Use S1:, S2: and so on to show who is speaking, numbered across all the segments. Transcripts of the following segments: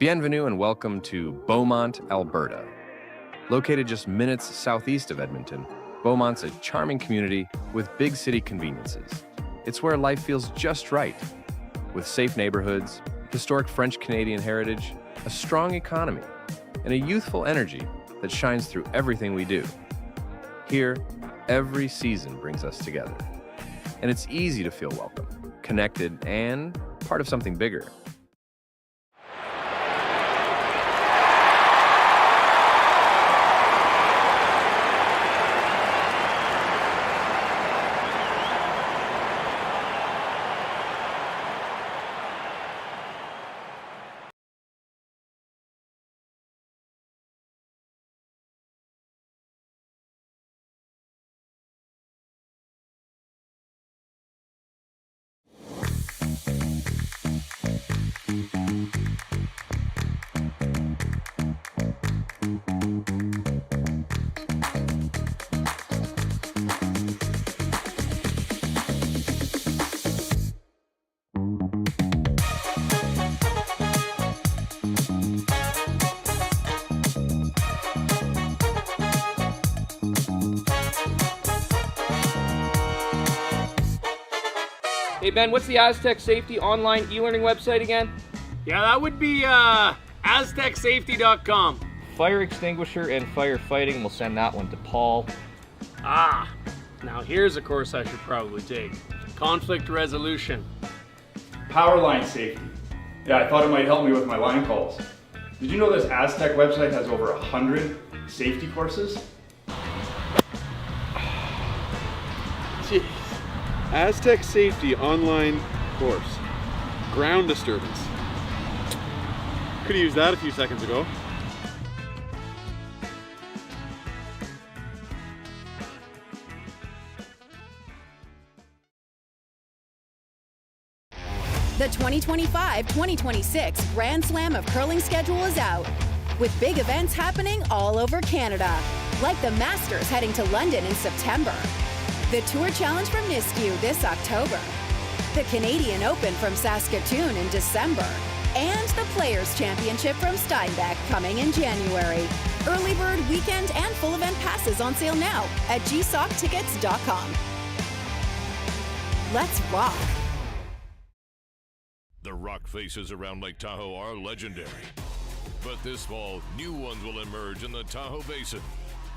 S1: Bienvenue and welcome to Beaumont, Alberta. Located just minutes southeast of Edmonton, Beaumont's a charming community with big city conveniences. It's where life feels just right, with safe neighborhoods, historic French-Canadian heritage, a strong economy, and a youthful energy that shines through everything we do. Here, every season brings us together, and it's easy to feel welcome, connected, and part of something bigger.
S2: Hey Ben, what's the Aztec Safety online e-learning website again?
S3: Yeah, that would be aztecsafety.com.
S2: Fire extinguisher and firefighting, we'll send that one to Paul.
S3: Now here's a course I should probably take. Conflict resolution.
S4: Power line safety. Yeah, I thought it might help me with my line calls. Did you know this Aztec website has over 100 safety courses?
S5: Jeez. Aztec Safety online course. Ground disturbance. Could have used that a few seconds ago.
S6: The 2025-2026 Grand Slam of Curling schedule is out, with big events happening all over Canada, like the Masters heading to London in September, the Tour Challenge from YNCU this October, the Canadian Open from Saskatoon in December, and the Players' Championship from Steinbach coming in January. Early bird weekend and full event passes on sale now at gsoctickets.com. Let's rock!
S7: The rock faces around Lake Tahoe are legendary. But this fall, new ones will emerge in the Tahoe Basin.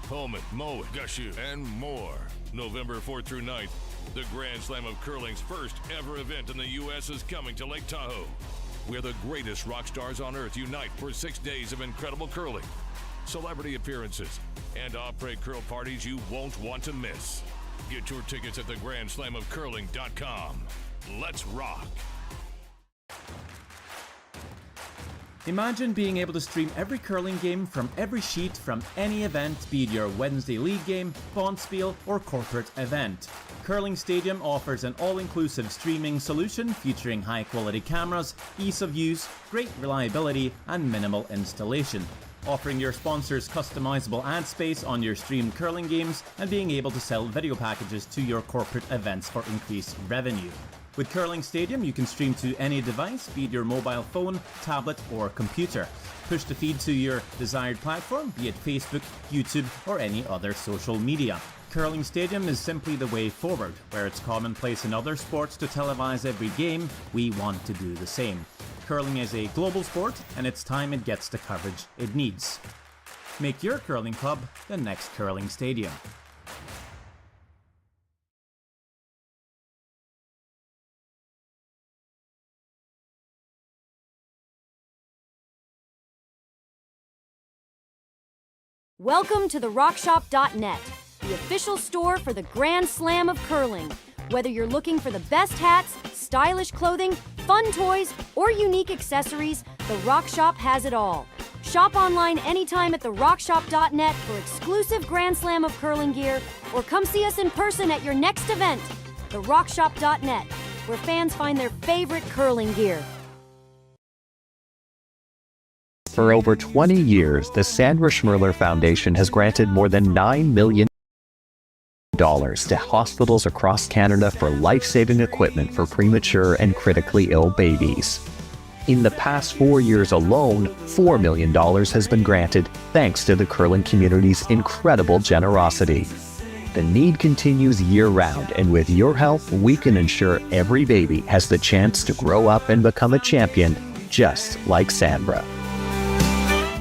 S7: Pullman, Mowat, Gushu, and more. November 4th through 9th, the Grand Slam of Curling's first ever event in the U.S. is coming to Lake Tahoe, where the greatest rock stars on earth unite for 6 days of incredible curling, celebrity appearances, and après curl parties you won't want to miss. Get your tickets at thegrandslamofcurling.com. Let's rock!
S8: Imagine being able to stream every curling game from every sheet from any event, be it your Wednesday league game, bonspiel, or corporate event. Curling Stadium offers an all-inclusive streaming solution featuring high-quality cameras, ease of use, great reliability, and minimal installation. Offering your sponsors customizable ad space on your streamed curling games and being able to sell video packages to your corporate events for increased revenue. With Curling Stadium, you can stream to any device, be it your mobile phone, tablet, or computer. Push the feed to your desired platform, be it Facebook, YouTube, or any other social media. Curling Stadium is simply the way forward. Where it's commonplace in other sports to televise every game, we want to do the same. Curling is a global sport, and it's time it gets the coverage it needs. Make your curling club the next Curling Stadium.
S9: Welcome to therockshop.net, the official store for the Grand Slam of Curling. Whether you're looking for the best hats, stylish clothing, fun toys, or unique accessories, The Rock Shop has it all. Shop online anytime at therockshop.net for exclusive Grand Slam of Curling gear, or come see us in person at your next event. therockshop.net, where fans find their favorite curling gear.
S10: For over 20 years, the Sandra Schmirler Foundation has granted more than $9 million to hospitals across Canada for life-saving equipment for premature and critically ill babies. In the past 4 years alone, $4 million has been granted thanks to the curling community's incredible generosity. The need continues year-round, and with your help, we can ensure every baby has the chance to grow up and become a champion, just like Sandra.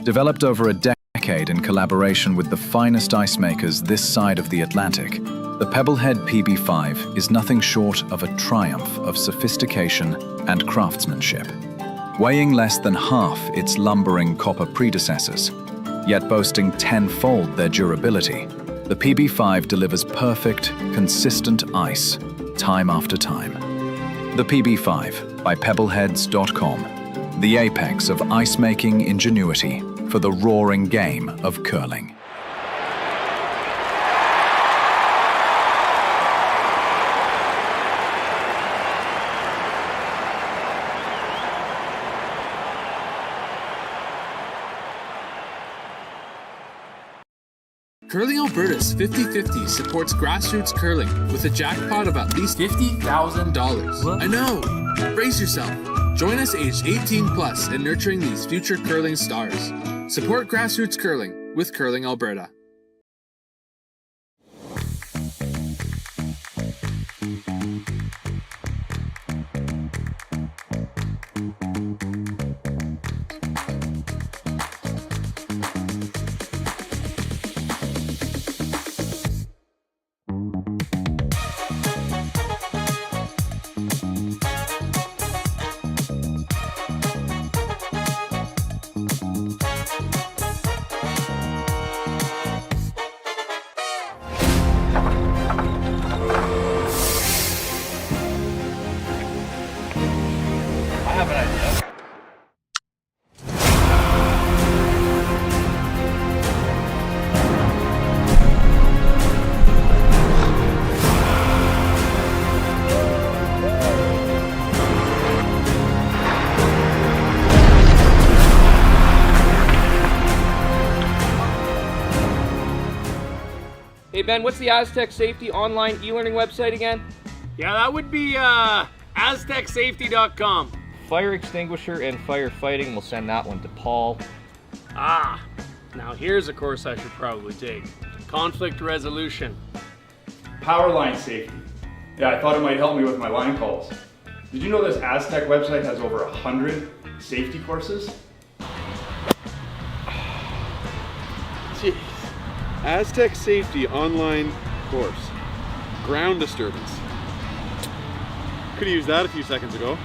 S11: Developed over a decade in collaboration with the finest ice makers this side of the Atlantic, the Pebblehead PB5 is nothing short of a triumph of sophistication and craftsmanship. Weighing less than half its lumbering copper predecessors, yet boasting tenfold their durability, the PB5 delivers perfect, consistent ice, time after time. The PB5 by Pebbleheads.com, the apex of ice-making ingenuity for the roaring game of curling.
S12: Curling Alberta's 50-50 supports grassroots curling with a jackpot of at least $50,000. I know! Brace yourself. Join us aged 18 plus in nurturing these future curling stars. Support grassroots curling with Curling Alberta.
S2: Hey Ben, what's the Aztec Safety online e-learning website again?
S3: Yeah, that would be aztecsafety.com.
S2: Fire extinguisher and firefighting, we'll send that one to Paul.
S3: Now here's a course I should probably take. Conflict resolution.
S4: Power line safety. Yeah, I thought it might help me with my line calls. Did you know this Aztec website has over 100 safety courses?
S5: Jeez. Aztec Safety online course. Ground disturbance. Could have used that a few seconds ago.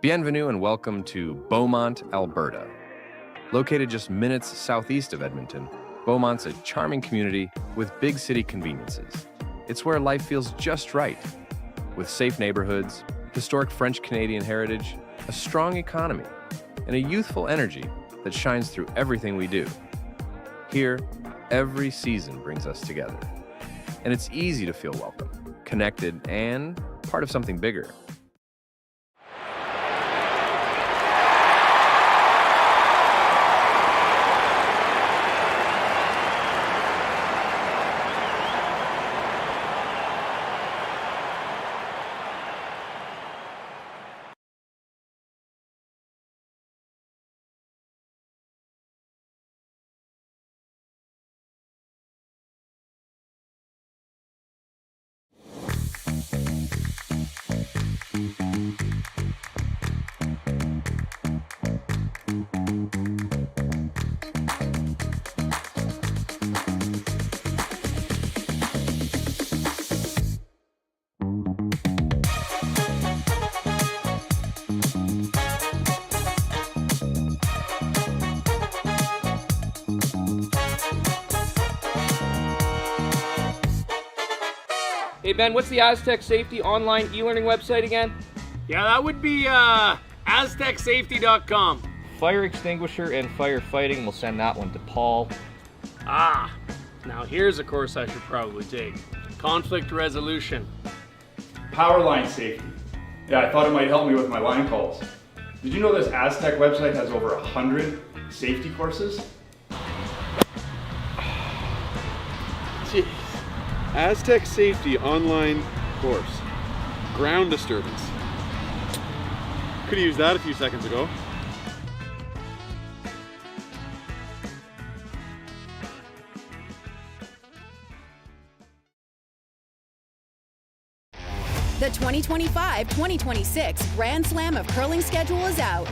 S1: Bienvenue and welcome to Beaumont, Alberta. Located just minutes southeast of Edmonton, Beaumont's a charming community with big city conveniences. It's where life feels just right, with safe neighborhoods, historic French-Canadian heritage, a strong economy, and a youthful energy that shines through everything we do. Here, every season brings us together, and it's easy to feel welcome, connected, and part of something bigger.
S2: Ben, what's the Aztec Safety online e-learning website again?
S3: Yeah, that would be aztecsafety.com.
S2: Fire extinguisher and firefighting, we'll send that one to Paul.
S3: Now here's a course I should probably take. Conflict resolution.
S4: Power line safety. Yeah, I thought it might help me with my line calls. Did you know this Aztec website has over 100 safety courses?
S5: Jeez. Aztec Safety online course. Ground disturbance. Could have used that a few seconds ago.
S6: The 2025-2026 Grand Slam of Curling schedule is out,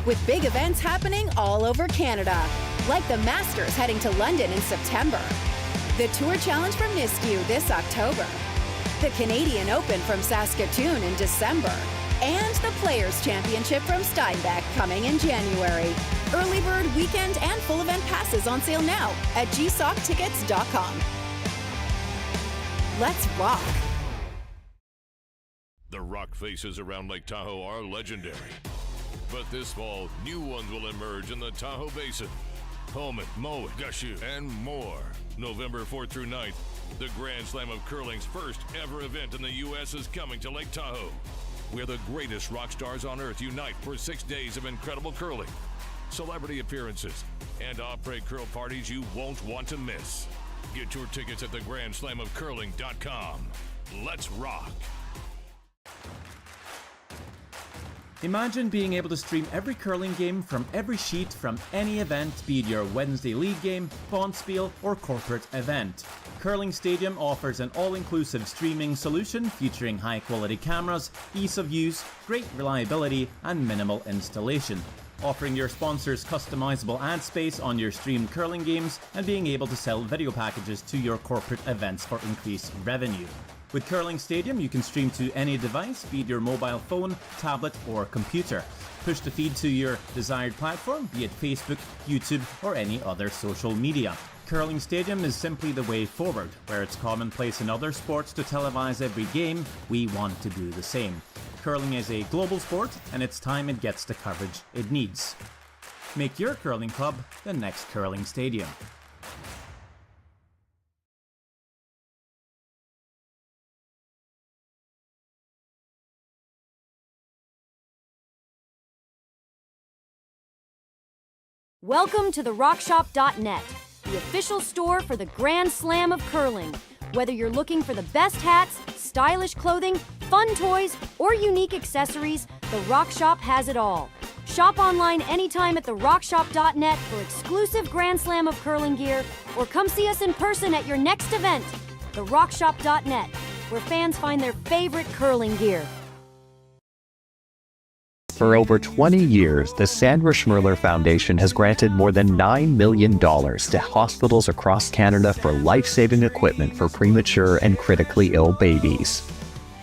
S6: with big events happening all over Canada, like the Masters heading to London in September, the Tour Challenge from Nisku this October, the Canadian Open from Saskatoon in December, and the Players' Championship from Steinbach coming in January. Early bird weekend and full event passes on sale now at gsoctickets.com. Let's rock!
S7: The rock faces around Lake Tahoe are legendary. But this fall, new ones will emerge in the Tahoe Basin. Pullman, Mowat, Gushu, and more. November 4th through 9th, the Grand Slam of Curling's first ever event in the U.S. is coming to Lake Tahoe, where the greatest rock stars on earth unite for 6 days of incredible curling, celebrity appearances, and off-parade curl parties you won't want to miss. Get your tickets at thegrandslamofcurling.com. Let's rock!
S8: Imagine being able to stream every curling game from every sheet from any event, be it your Wednesday league game, bonspiel, or corporate event. Curling Stadium offers an all-inclusive streaming solution featuring high-quality cameras, ease of use, great reliability, and minimal installation. Offering your sponsors customizable ad space on your streamed curling games and being able to sell video packages to your corporate events for increased revenue. With Curling Stadium, you can stream to any device, be it your mobile phone, tablet, or computer. Push the feed to your desired platform, be it Facebook, YouTube, or any other social media. Curling Stadium is simply the way forward. Where it's commonplace in other sports to televise every game, we want to do the same. Curling is a global sport, and it's time it gets the coverage it needs. Make your curling club the next Curling Stadium.
S9: Welcome to the RockShop.net, the official store for the Grand Slam of Curling. Whether you're looking for the best hats, stylish clothing, fun toys, or unique accessories, the Rock Shop has it all. Shop online anytime at therockshop.net for exclusive Grand Slam of Curling gear, or come see us in person at your next event. TheRockShop.net, where fans find their favorite curling gear.
S10: For over 20 years, the Sandra Schmirler Foundation has granted more than $9 million to hospitals across Canada for life-saving equipment for premature and critically ill babies.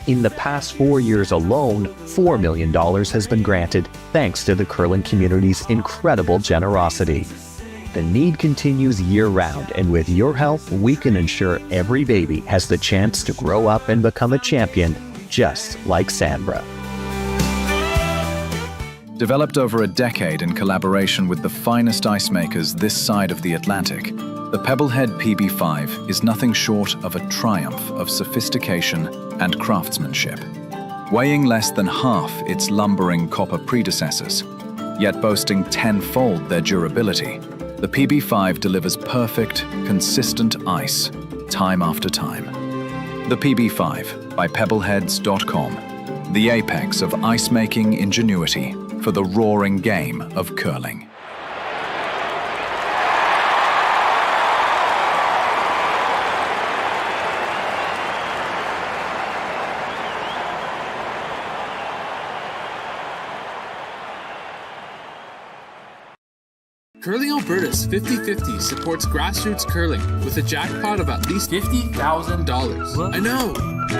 S10: In the past 4 years alone, $4 million has been granted thanks to the curling community's incredible generosity. The need continues year-round, and with your help, we can ensure every baby has the chance to grow up and become a champion, just like Sandra.
S11: Developed over a decade in collaboration with the finest ice makers this side of the Atlantic, the Pebblehead PB5 is nothing short of a triumph of sophistication and craftsmanship. Weighing less than half its lumbering copper predecessors, yet boasting tenfold their durability, the PB5 delivers perfect, consistent ice, time after time. The PB5 by Pebbleheads.com, the apex of ice-making ingenuity for the roaring game of curling.
S12: Curling Alberta's 50/50 supports grassroots curling with a jackpot of at least $50,000. I know!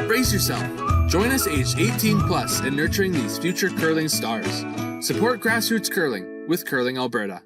S12: Brace yourself. Join us aged 18 plus in nurturing these future curling stars. Support grassroots curling with Curling Alberta.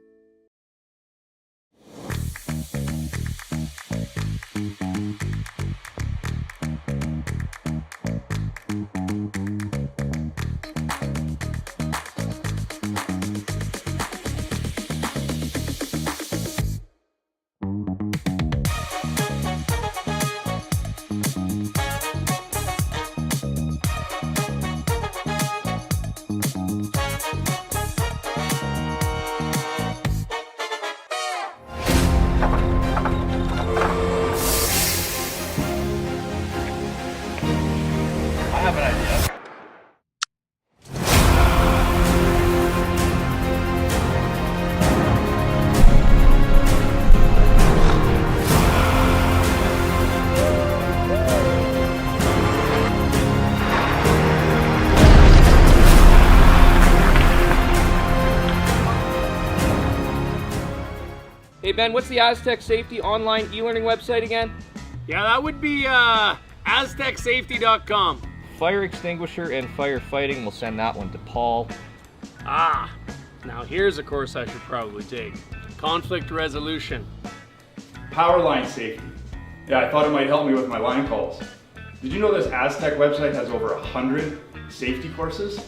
S2: Hey Ben, what's the Aztec Safety online e-learning website again?
S3: Yeah, that would be aztecsafety.com.
S2: Fire extinguisher and firefighting, we'll send that one to Paul.
S3: Now here's a course I should probably take. Conflict resolution.
S4: Power line safety. Yeah, I thought it might help me with my line calls. Did you know this Aztec website has over 100 safety courses?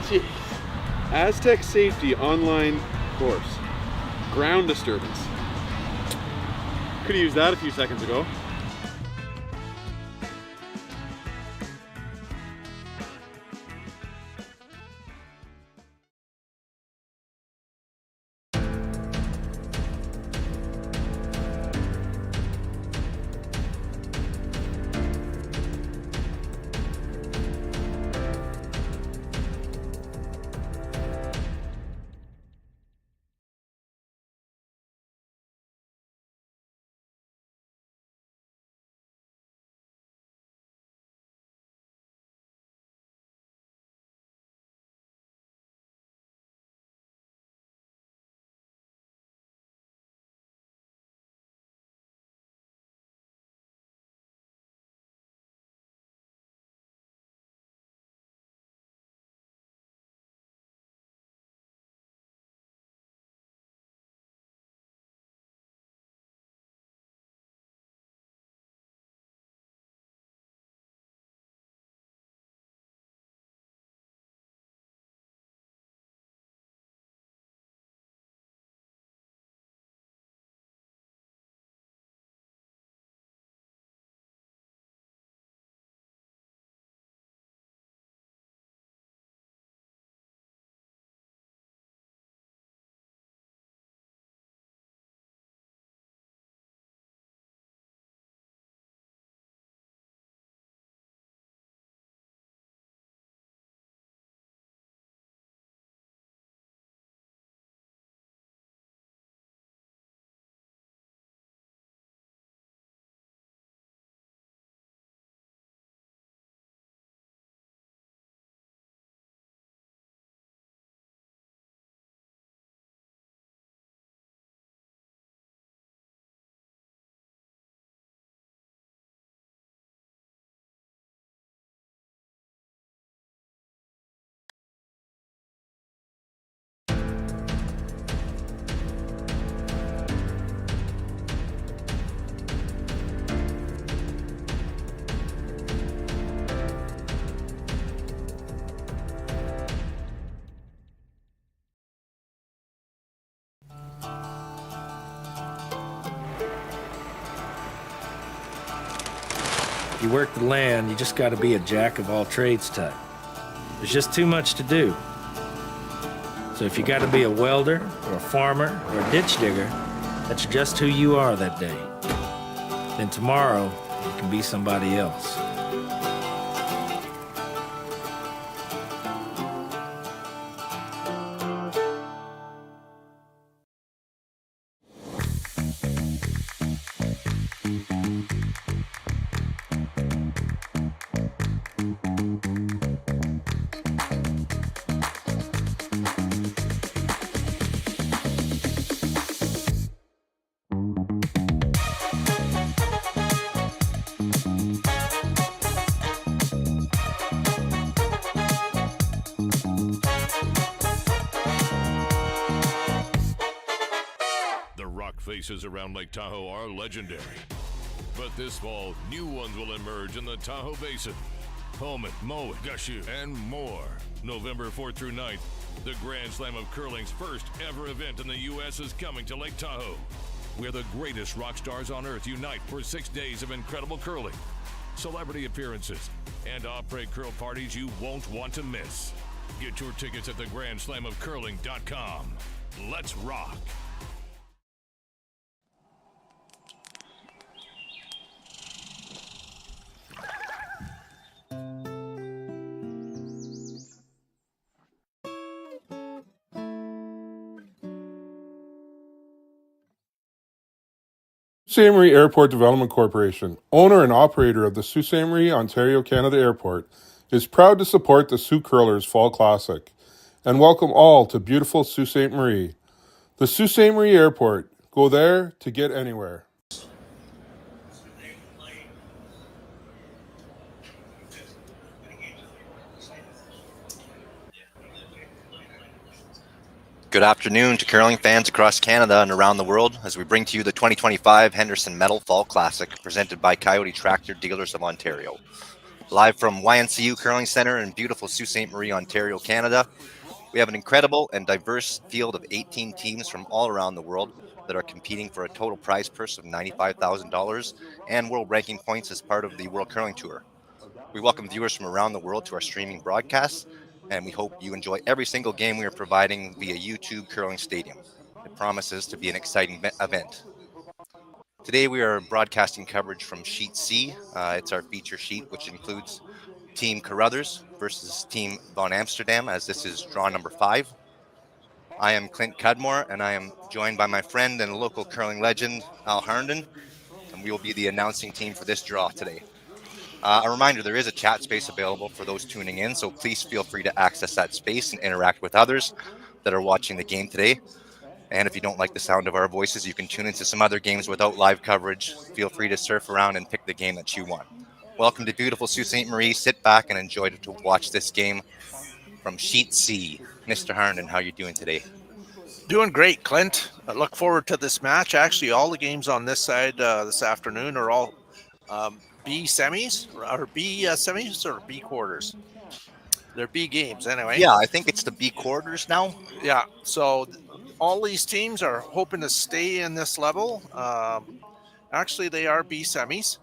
S5: Jeez. Aztec Safety online course. Ground disturbance. Could have used that a few seconds ago.
S13: If you work the land, you just got to be a jack of all trades type. There's just too much to do. So if you got to be a welder or a farmer or a ditch digger, that's just who you are that day. Then tomorrow, you can be somebody else.
S7: Faces around Lake Tahoe are legendary. But this fall, new ones will emerge in the Tahoe Basin. Pullman, Mowat, Gushu, and more. November 4th through 9th, the Grand Slam of Curling's first ever event in the U.S. is coming to Lake Tahoe, where the greatest rock stars on earth unite for 6 days of incredible curling, celebrity appearances, and après curl parties you won't want to miss. Get your tickets at thegrandslamofcurling.com. Let's rock.
S14: Ste.Marie Airport Development Corporation, owner and operator of the Ste.Marie, Ontario, Canada Airport, is proud to support the Sioux Curlers Fall Classic. and welcome all to beautiful Sault Ste. Marie. The Sault Ste. Marie Airport. Go there to get anywhere.
S15: Good afternoon to curling fans across Canada and around the world as we bring to you the 2025 Henderson Medal Fall Classic presented by Kioti Tractor Dealers of Ontario. Live from YNCU Curling Center in beautiful Sault Ste. Marie, Ontario, Canada, we have an incredible and diverse field of 18 teams from all around the world that are competing for a total prize purse of $95,000 and world ranking points as part of the World Curling Tour. We welcome viewers from around the world to our streaming broadcasts, and we hope you enjoy every single game we are providing via YouTube Curling Stadium. It promises to be an exciting event. Today we are broadcasting coverage from Sheet C. It's our feature sheet, which includes Team Carruthers versus Team Von Amsterdam, as this is draw number 5. I am Clint Cudmore, and I am joined by my friend and local curling legend, Al Herndon, and we will be the announcing team for this draw today. A reminder, there is a chat space available for those tuning in, so please feel free to access that space and interact with others that are watching the game today. And if you don't like the sound of our voices, you can tune into some other games without live coverage. Feel free to surf around and pick the game that you want. Welcome to beautiful Sault Ste. Marie. Sit back and enjoy to watch this game from Sheet C. Mr. Herndon, how are you doing today?
S16: Doing great, Clint. I look forward to this match. Actually, all the games on this side this afternoon are all B semis or B semis or B quarters. They're B games anyway.
S15: Yeah, I think it's the B quarters now.
S16: Yeah, so all these teams are hoping to stay in this level. Actually, they are B semis.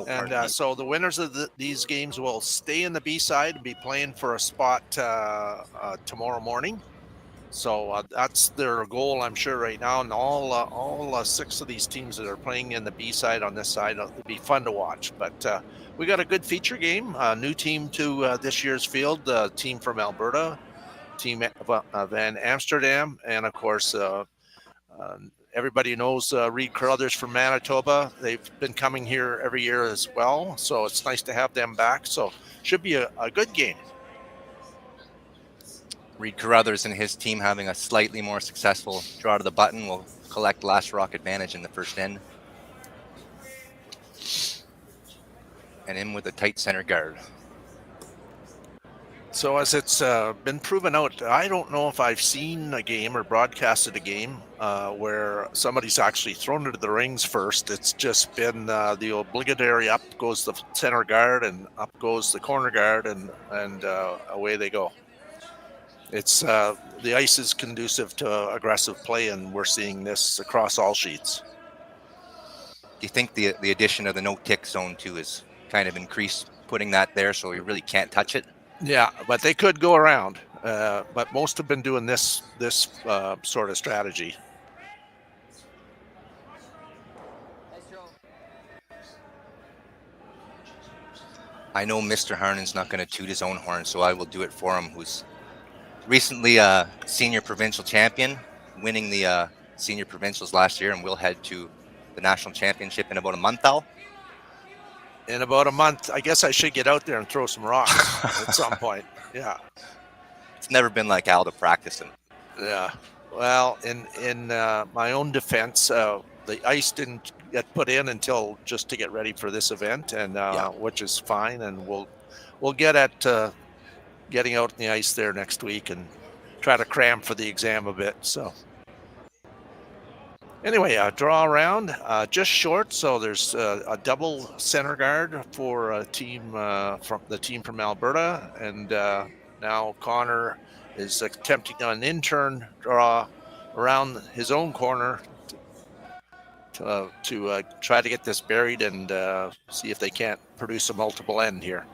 S16: And so the winners of these games will stay in the B side and be playing for a spot tomorrow morning. So that's their goal, I'm sure, right now. And all 6 of these teams that are playing in the B side on this side, it'll be fun to watch. But we got a good feature game, a new team to this year's field, the team from Alberta, team Van Amsterdam, and of course, everybody knows Reid Carruthers from Manitoba. They've been coming here every year as well, so it's nice to have them back. So should be a good game.
S15: Reid Carruthers and his team having a slightly more successful draw to the button will collect last rock advantage in the first end. And in with a tight center guard.
S16: So as it's been proven out, I don't know if I've seen a game or broadcasted a game where somebody's actually thrown into the rings first. It's just been the obligatory up goes the center guard and up goes the corner guard, and away they go. It's the ice is conducive to aggressive play, and we're seeing this across all sheets.
S15: Do you think the addition of the no-tick zone too is kind of increased, putting that there so you really can't touch it?
S16: Yeah, but they could go around. But most have been doing this sort of strategy.
S15: I know Mr. Herndon's not going to toot his own horn, so I will do it for him, who's recently a senior provincial champion, winning the senior provincials last year, and will head to the national championship in about a month, Al.
S16: In about a month, I guess I should get out there and throw some rocks at some point. Yeah.
S15: It's never been like Al to practice him.
S16: Yeah. Well, in my own defense, the ice didn't get put in until just to get ready for this event, and which is fine, and we'll get at getting out in the ice there next week and try to cram for the exam a bit. So anyway, draw around just short. So there's a double center guard for a team from Alberta, and now Connor is attempting an in-turn draw around his own corner to try to get this buried and see if they can't produce a multiple end here.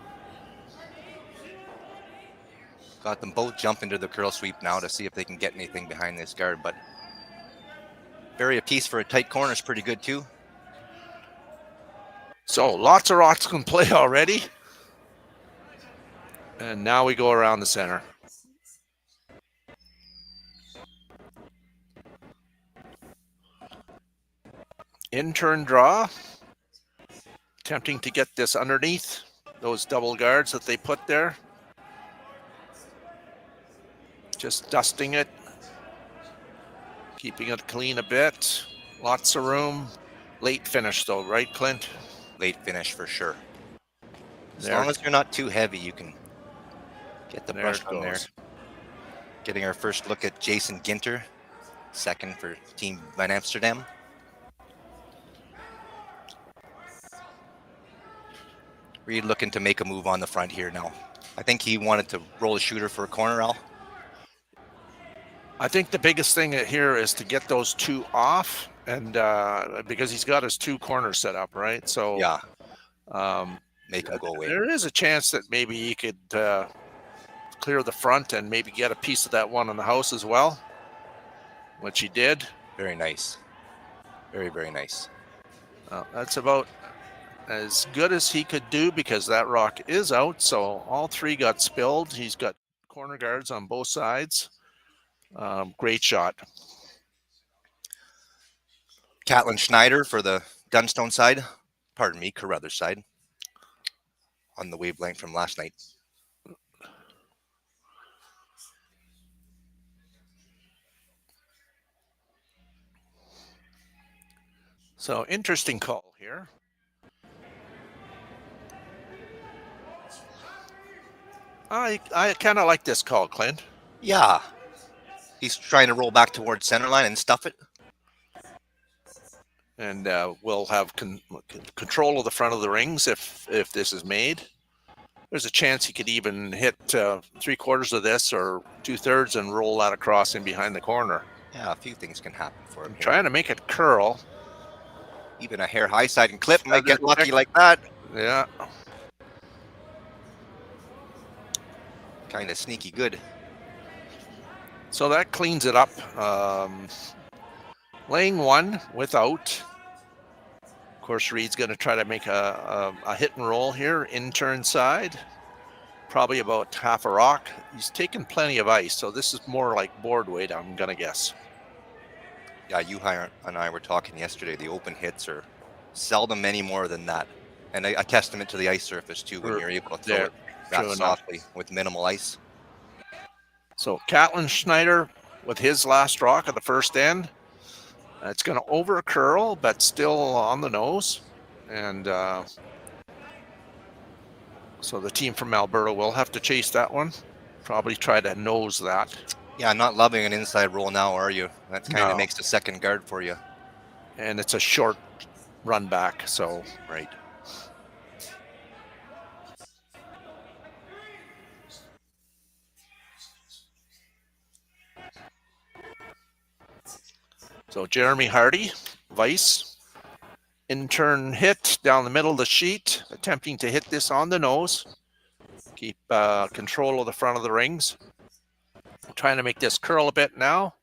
S15: Got them both jump into the curl sweep now to see if they can get anything behind this guard, but bury a piece for a tight corner is pretty good too.
S16: So lots of rocks can play already. And now we go around the center. In-turn draw. Attempting to get this underneath those double guards that they put there. Just dusting it, keeping it clean a bit. Lots of room. Late finish though, right, Clint?
S15: Late finish for sure. As
S16: There.
S15: long as you're not too heavy, you can get the
S16: There
S15: brush
S16: it
S15: on there.
S16: goes.
S15: Getting our first look at Jason Ginter, second for Team Van Amsterdam. Reid looking to make a move on the front here now. I think he wanted to roll a shooter for a corner, Al.
S16: I think the biggest thing here is to get those two off, and because he's got his two corners set up, right? So
S15: yeah, make him go away.
S16: There is a chance that maybe he could clear the front and maybe get a piece of that one in the house as well, which he did.
S15: Very nice. Very, very nice.
S16: That's about as good as he could do because that rock is out. So all three got spilled. He's got corner guards on both sides. Great shot.
S15: Catlin Schneider for the Dunstone side. Pardon me, Carruthers side. On the wavelength from last night.
S16: So interesting call here. I kind of like this call, Clint.
S15: Yeah. He's trying to roll back towards center line and stuff it.
S16: And we'll have control of the front of the rings if this is made. There's a chance he could even hit 3/4 of this or 2/3 and roll that across in behind the corner.
S15: Yeah, a few things can happen for him here.
S16: Trying to make it curl.
S15: Even a hair high side and clip might get lucky like that.
S16: Yeah.
S15: Kind of sneaky good.
S16: So that cleans it up. Laying one without. Of course, Reid's going to try to make a hit and roll here. In turn side. Probably about half a rock. He's taken plenty of ice, so this is more like board weight, I'm going to guess.
S15: Yeah, you and I were talking yesterday. The open hits are seldom any more than that. And a testament to the ice surface, too, when you're able to throw it that softly with minimal ice.
S16: So Catlin Schneider with his last rock of the first end. It's going to over curl, but still on the nose. And so the team from Alberta will have to chase that one. Probably try to nose that.
S15: Yeah, not loving an inside roll now, are you? That kind of makes the second guard for you.
S16: And it's a short run back, so.
S15: Right.
S16: So Jeremy Hardy, vice. In turn hit down the middle of the sheet, attempting to hit this on the nose. Keep control of the front of the rings. Trying to make this curl a bit now.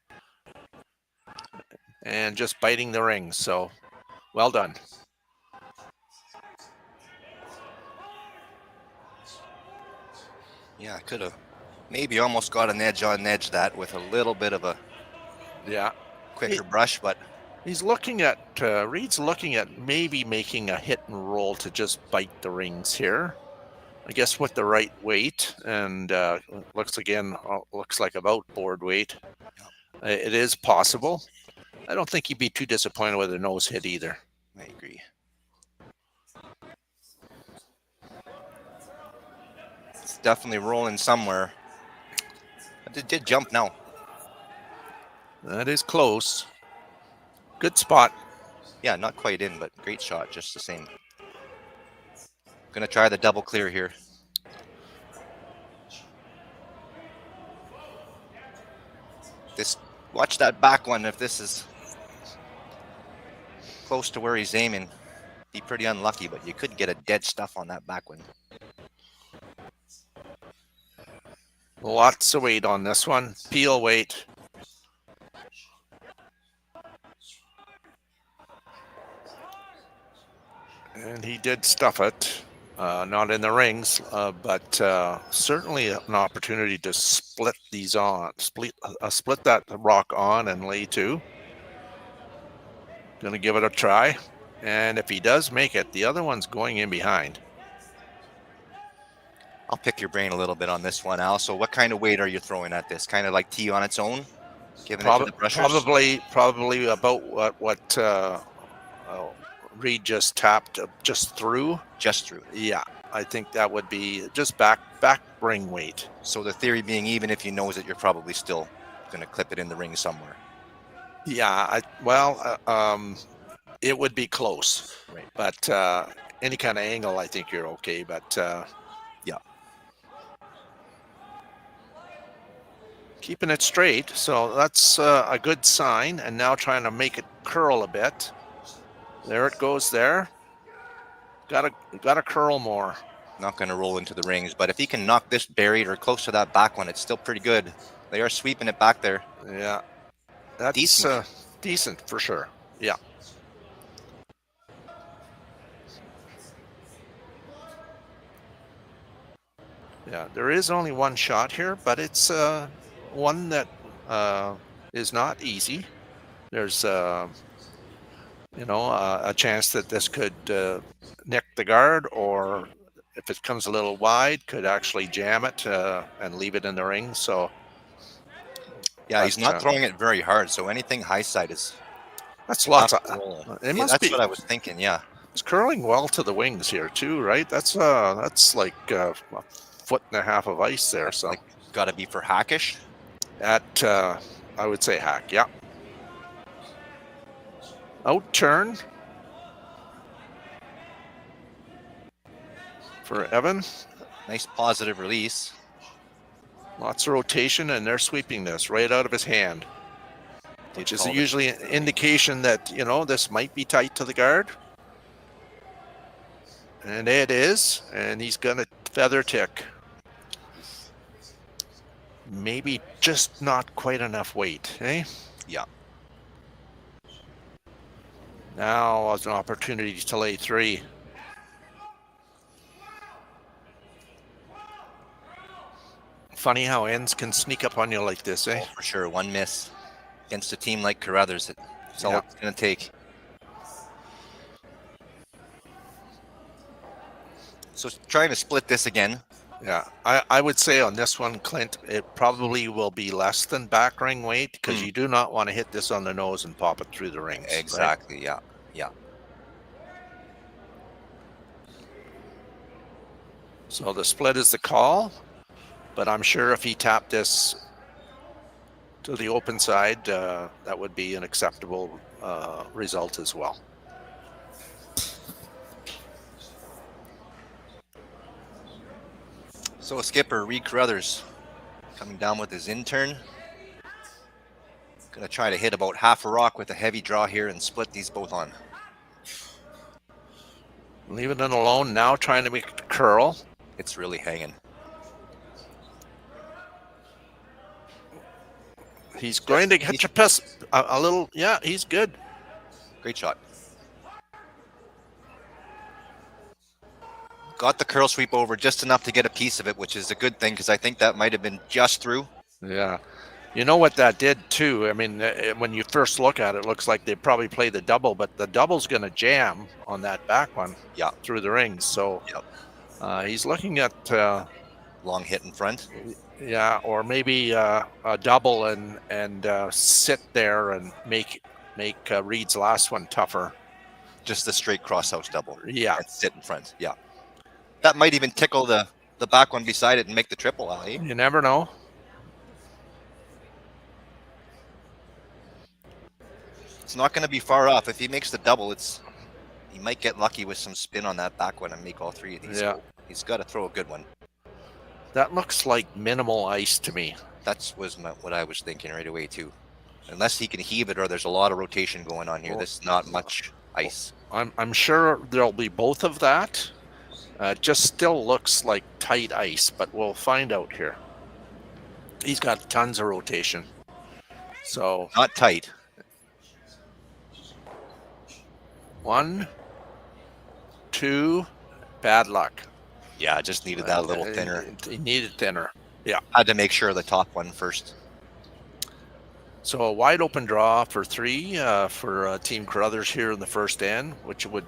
S16: And just biting the rings, so well done.
S15: Yeah, could have maybe almost got an edge on edge that with a little bit of a quicker brush, but
S16: he's looking at Reid's looking at maybe making a hit and roll to just bite the rings here. I guess with the right weight, and looks like about board weight. It is possible. I don't think he'd be too disappointed with a nose hit either.
S15: I agree. It's definitely rolling somewhere. But it did jump now.
S16: That is close. Good spot.
S15: Yeah, not quite in, but great shot just the same. Gonna try the double clear here. Watch that back one. If this is close to where he's aiming, be pretty unlucky, but you could get a dead stuff on that back one.
S16: Lots of weight on this one. Peel weight. And he did stuff it. Not in the rings, but certainly an opportunity to split these on, split that rock on and lay two. Going to give it a try, and if he does make it, the other one's going in behind.
S15: I'll pick your brain a little bit on this one, Al. So what kind of weight are you throwing at this? Kind of like tee on its own? Giving it to the brushers?
S16: Probably about what Reid just tapped just through.
S15: Just through.
S16: Yeah, I think that would be just back ring weight.
S15: So the theory being, even if you knows it, you're probably still going to clip it in the ring somewhere.
S16: Yeah, it would be close.
S15: Right.
S16: But any kind of angle, I think you're okay. But
S15: yeah.
S16: Keeping it straight, so that's a good sign. And now trying to make it curl a bit. There it goes there. Got to curl more.
S15: Not going to roll into the rings, but if he can knock this buried or close to that back one, it's still pretty good. They are sweeping it back there.
S16: Yeah, that's decent for sure. Yeah. Yeah, there is only one shot here, but it's one that is not easy. There's a chance that this could nick the guard, or if it comes a little wide, could actually jam it and leave it in the ring. So
S15: yeah, he's not throwing it very hard. So anything high side is
S16: that's lots of.
S15: That's what I was thinking. Yeah,
S16: it's curling well to the wings here too, right? That's like a foot and a half of ice there. So
S15: like, got to be for hackish.
S16: At I would say hack. Yeah. Out turn for Evan.
S15: Nice positive release.
S16: Lots of rotation, and they're sweeping this right out of his hand, which is usually an indication that, this might be tight to the guard. And it is, and he's going to feather tick. Maybe just not quite enough weight, eh?
S15: Yeah.
S16: Now it's an opportunity to lay three. Funny how ends can sneak up on you like this, eh?
S15: Oh, for sure. One miss against a team like Carruthers. That's all it's going to take. So trying to split this again.
S16: Yeah, I would say on this one, Clint, it probably will be less than back ring weight, because you do not want to hit this on the nose and pop it through the rings.
S15: Exactly,
S16: right?
S15: Yeah.
S16: So the split is the call, but I'm sure if he tapped this to the open side, that would be an acceptable result as well.
S15: So skipper Reid Carruthers coming down with his intern. Gonna try to hit about half a rock with a heavy draw here and split these both on.
S16: Leaving it alone, now trying to make it curl.
S15: It's really hanging.
S16: He's going to catch a little, yeah, he's good.
S15: Great shot. Got the curl sweep over just enough to get a piece of it, which is a good thing, because I think that might have been just through.
S16: Yeah. You know what that did too? I mean, when you first look at it, it looks like they probably played the double, but the double's going to jam on that back one through the rings. So he's looking at
S15: long hit in front.
S16: Yeah, or maybe a double and sit there and make Reid's last one tougher.
S15: Just the straight crosshouse double.
S16: Yeah.
S15: And sit in front. Yeah. That might even tickle the back one beside it and make the triple, Ali.
S16: You never know.
S15: It's not going to be far off. If he makes the double, he might get lucky with some spin on that back one and make all three of these.
S16: Yeah.
S15: He's got to throw a good one.
S16: That looks like minimal ice to me.
S15: That was what I was thinking right away too. Unless he can heave it, or there's a lot of rotation going on here. There's not much ice.
S16: I'm sure there'll be both of that. Just still looks like tight ice, but we'll find out here. He's got tons of rotation. So
S15: not tight.
S16: 1, 2, bad luck.
S15: Yeah, I just needed that a little thinner.
S16: He needed thinner. Yeah.
S15: Had to make sure the top one first.
S16: So a wide open draw for 3 for Team Carruthers here in the first end, which would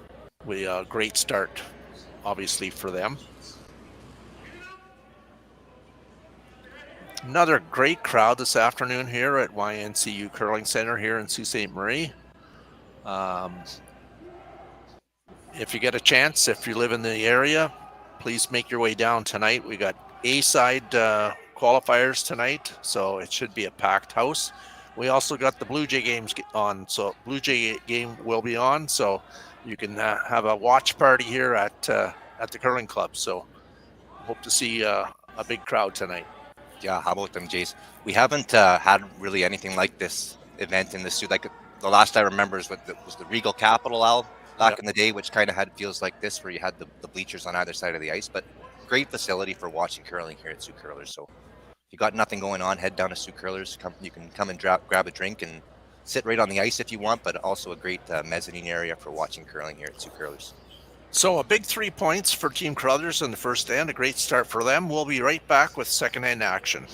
S16: be a great start, obviously, for them. Another great crowd this afternoon here at YNCU Curling Center here in Sault Ste. Marie. If you get a chance, if you live in the area, please make your way down tonight. We got A-side qualifiers tonight, so it should be a packed house. We also got the Blue Jay games on, so Blue Jay game will be on, so you can have a watch party here at the curling club. So hope to see a big crowd tonight.
S15: Yeah, how about them, Jace? We haven't had really anything like this event in the Sioux. Like the last I remember was the Regal Capital Al back in the day, which kind of feels like this, where you had the bleachers on either side of the ice. But great facility for watching curling here at Sioux Curlers. So if you got nothing going on, head down to Sioux Curlers. You can come and grab a drink and sit right on the ice if you want, but also a great mezzanine area for watching curling here at Sioux Curlers.
S16: So a big 3 points for Team Carruthers in the first end, a great start for them. We'll be right back with second end action.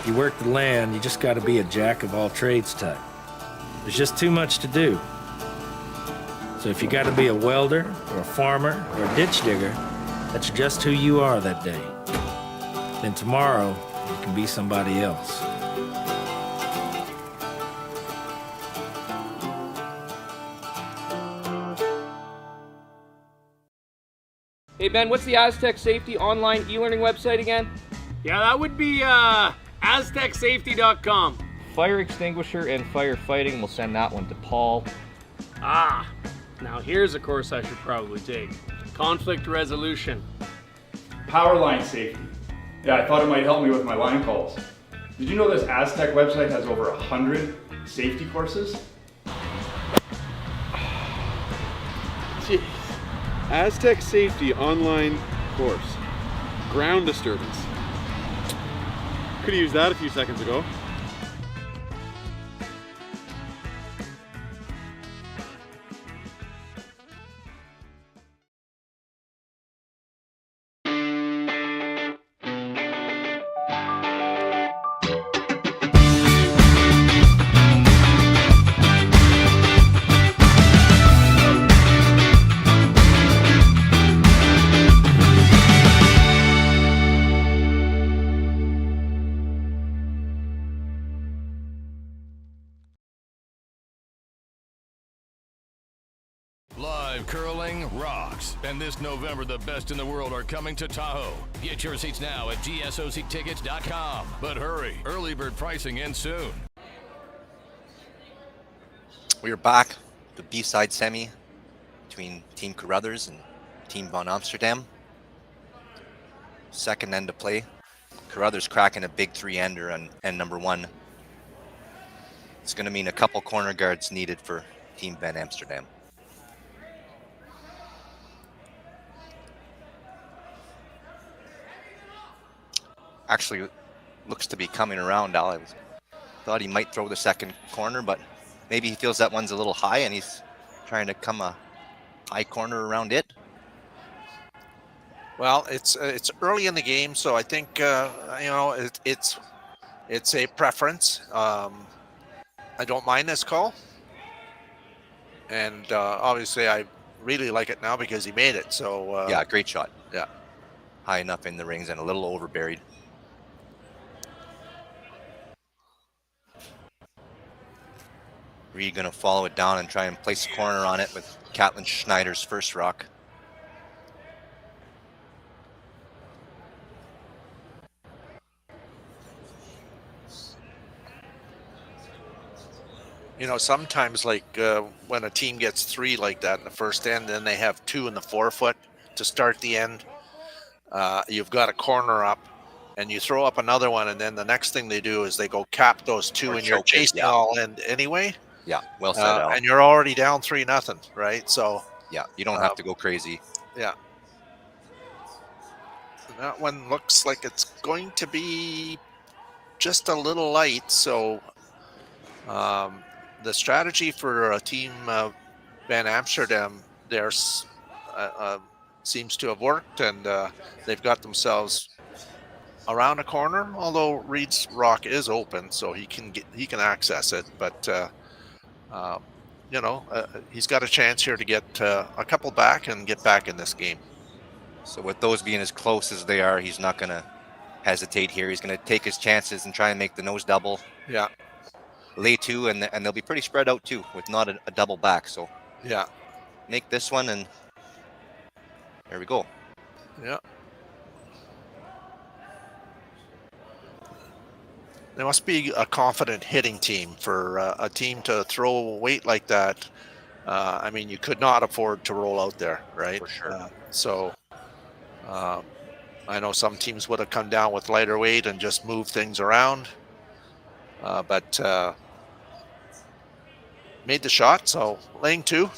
S13: You work the land, you just got to be a jack of all trades type. There's just too much to do. So if you got to be a welder or a farmer or a ditch digger, that's just who you are that day. Then tomorrow, you can be somebody else.
S2: Hey Ben, what's the Aztec Safety online e-learning website again?
S3: Yeah, that would be aztecsafety.com.
S2: Fire extinguisher and firefighting, we'll send that one to Paul.
S3: Now here's a course I should probably take. Conflict resolution.
S4: Power line safety. Yeah, I thought it might help me with my line calls. Did you know this Aztec website has over 100 safety courses?
S5: Jeez. Aztec Safety online course. Ground disturbance. Could have used that a few seconds ago.
S7: Live curling rocks. And this November, the best in the world are coming to Tahoe. Get your seats now at gsoctickets.com. But hurry, early bird pricing ends soon.
S15: We are back, the B-side semi between Team Carruthers and Team von Amsterdam. Second end to play. Carruthers cracking a big 3-ender on end number 1. It's going to mean a couple corner guards needed for Team Van Amsterdam. Actually looks to be coming around. I thought he might throw the second corner, but maybe he feels that one's a little high and he's trying to come a high corner around it.
S16: Well, it's early in the game, so I think it's a preference. I don't mind this call, and obviously I really like it now because he made it. So
S15: yeah, great shot.
S16: Yeah,
S15: high enough in the rings and a little overburied. Reid gonna follow it down and try and place a corner on it with Catlin Schneider's first rock.
S16: You know, sometimes like when a team gets 3 like that in the first end, then they have 2 in the forefoot to start the end. You've got a corner up and you throw up another one, and then the next thing they do is they go cap those 2 and you're chasing all end anyway.
S15: Yeah, well said, Al.
S16: And you're already down 3-0, right? So
S15: yeah, you don't have to go crazy.
S16: Yeah. That one looks like it's going to be just a little light. So the strategy for Team Van Amsterdam there seems to have worked, and they've got themselves around a corner. Although Reid's rock is open, so he can access it, but he's got a chance here to get a couple back and get back in this game.
S15: So with those being as close as they are, he's not going to hesitate here. He's going to take his chances and try and make the nose double.
S16: Yeah.
S15: Lay two, and they'll be pretty spread out too, with not a double back. So
S16: yeah,
S15: make this one, and there we go.
S16: Yeah. They must be a confident hitting team for a team to throw weight like that. I mean, you could not afford to roll out there, right?
S15: For sure.
S16: So I know some teams would have come down with lighter weight and just moved things around, but made the shot. So laying two.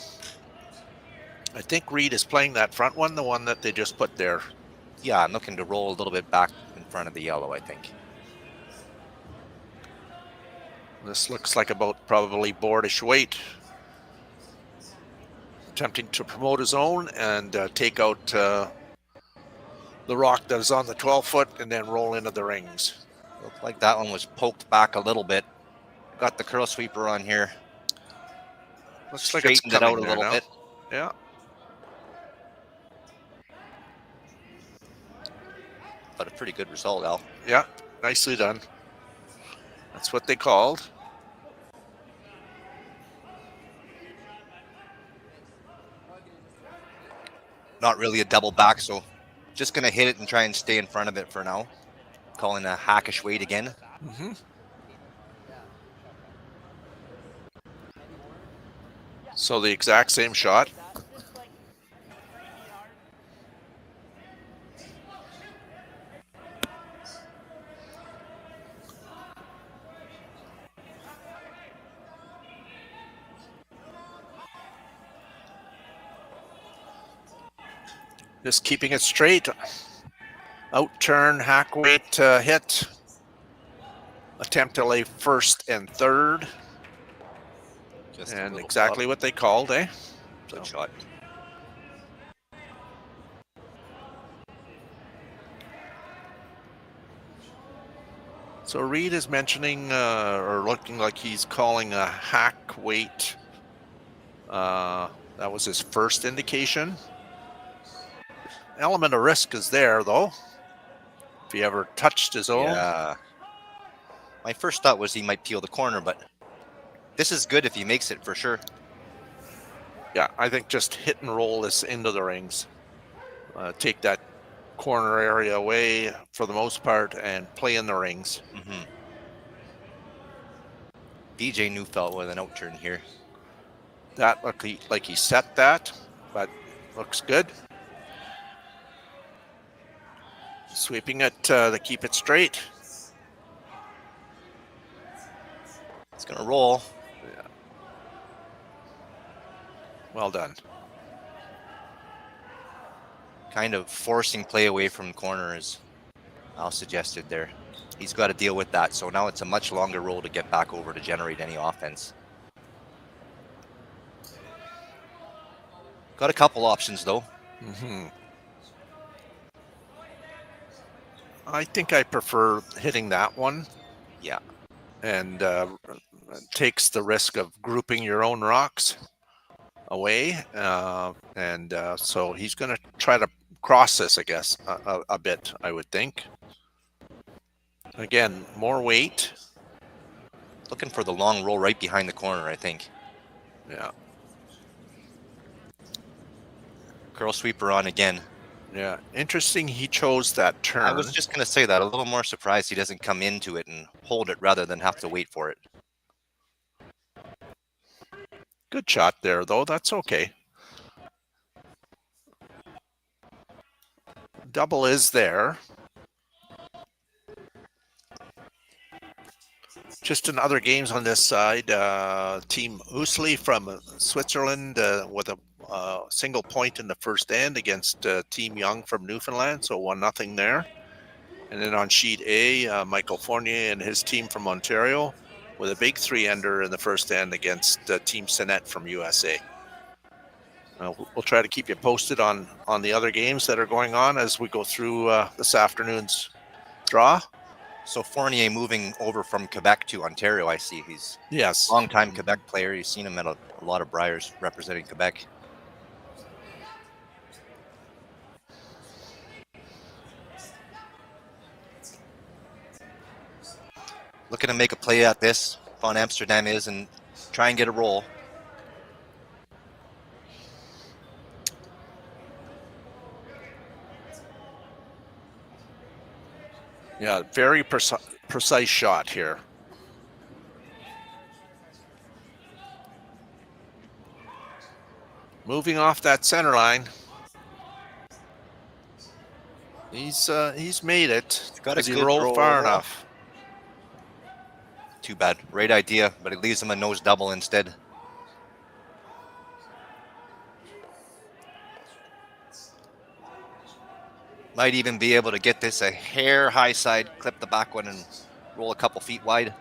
S16: I think Reid is playing that front one, the one that they just put there.
S15: Yeah, I'm looking to roll a little bit back in front of the yellow, I think.
S16: This looks like about probably boardish weight. Attempting to promote his own and take out the rock that is on the 12-foot and then roll into the rings.
S15: Looked like that one was poked back a little bit. Got the curl sweeper on here.
S16: Looks like it's
S15: straightened it out a
S16: coming
S15: little
S16: now.
S15: bit.
S16: Yeah.
S15: But a pretty good result, Al.
S16: Yeah, nicely done. That's what they called.
S15: Not really a double back, so just going to hit it and try and stay in front of it for now. Calling a hackish weight again.
S16: Mm-hmm. So the exact same shot. Just keeping it straight. Out turn, hack weight hit. Attempt to lay first and third. And exactly what they called, eh?
S15: Good shot.
S16: So Reid is mentioning or looking like he's calling a hack weight. That was his first indication. Element of risk is there, though. If he ever touched his own.
S15: Yeah. My first thought was he might peel the corner, but this is good if he makes it for sure.
S16: Yeah, I think just hit and roll this into the rings. Take that corner area away for the most part and play in the rings.
S15: Mm-hmm. DJ Neufeld with an out turn here.
S16: That looked like he set that, but looks good. Sweeping it to keep it straight.
S15: It's going to roll.
S16: Yeah. Well done.
S15: Kind of forcing play away from the corner, as Al suggested there. He's got to deal with that, so now it's a much longer roll to get back over to generate any offense. Got a couple options, though.
S16: Mm-hmm. I think I prefer hitting that one.
S15: Yeah.
S16: And takes the risk of grouping your own rocks away. So he's going to try to cross this, I guess, a bit, I would think. Again, more weight.
S15: Looking for the long roll right behind the corner, I think.
S16: Yeah.
S15: Curl sweeper on again.
S16: Yeah, interesting he chose that turn.
S15: I was just going to say that. A little more surprised he doesn't come into it and hold it rather than have to wait for it.
S16: Good shot there, though. That's okay. Double is there. Just in other games on this side, Team Usli from Switzerland with a single point in the first end against Team Young from Newfoundland, so 1-0 there. And then on sheet A, Michael Fournier and his team from Ontario with a big 3-ender in the first end against Team Sinet from USA. We'll try to keep you posted on the other games that are going on as we go through this afternoon's draw.
S15: So Fournier moving over from Quebec to Ontario, I see. He's
S16: yes,
S15: long-time Quebec player. You've seen him at a lot of Briars representing Quebec. Looking to make a play at this. Fun Amsterdam is and try and get a roll.
S16: Yeah, very precise shot here. Moving off that center line. He's made it because he rolled far enough.
S15: Too bad. Great idea, but it leaves him a nose double instead. Might even be able to get this a hair high side, clip the back one, and roll a couple feet wide.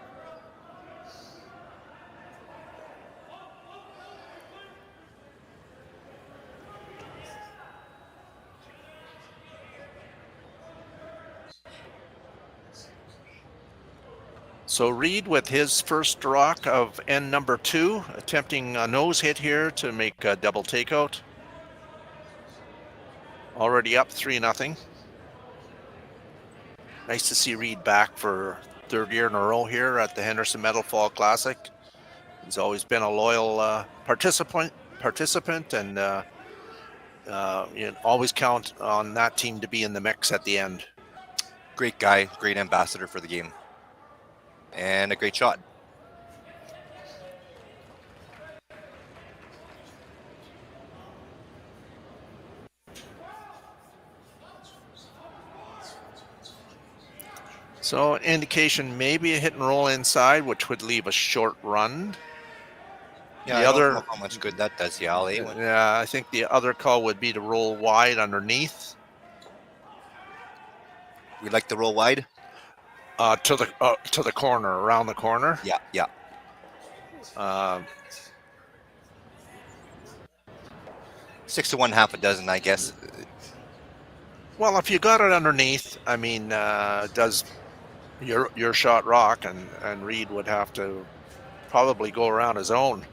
S16: So Reid with his first rock of end number 2, attempting a nose hit here to make a double takeout. Already up 3-0. Nice to see Reid back for 3rd year in a row here at the Henderson Metal Fall Classic. He's always been a loyal participant, and you always count on that team to be in the mix at the end.
S15: Great guy, great ambassador for the game. And a great shot.
S16: So indication maybe a hit and roll inside, which would leave a short run.
S15: Yeah, I don't know how much good that does. Yeah,
S16: I think the other call would be to roll wide underneath.
S15: We like to roll wide?
S16: To the corner, around the corner.
S15: Yeah, yeah. 6 to 1, half a dozen, I guess.
S16: Well, if you got it underneath, I mean, does your shot rock, and Reid would have to probably go around his own.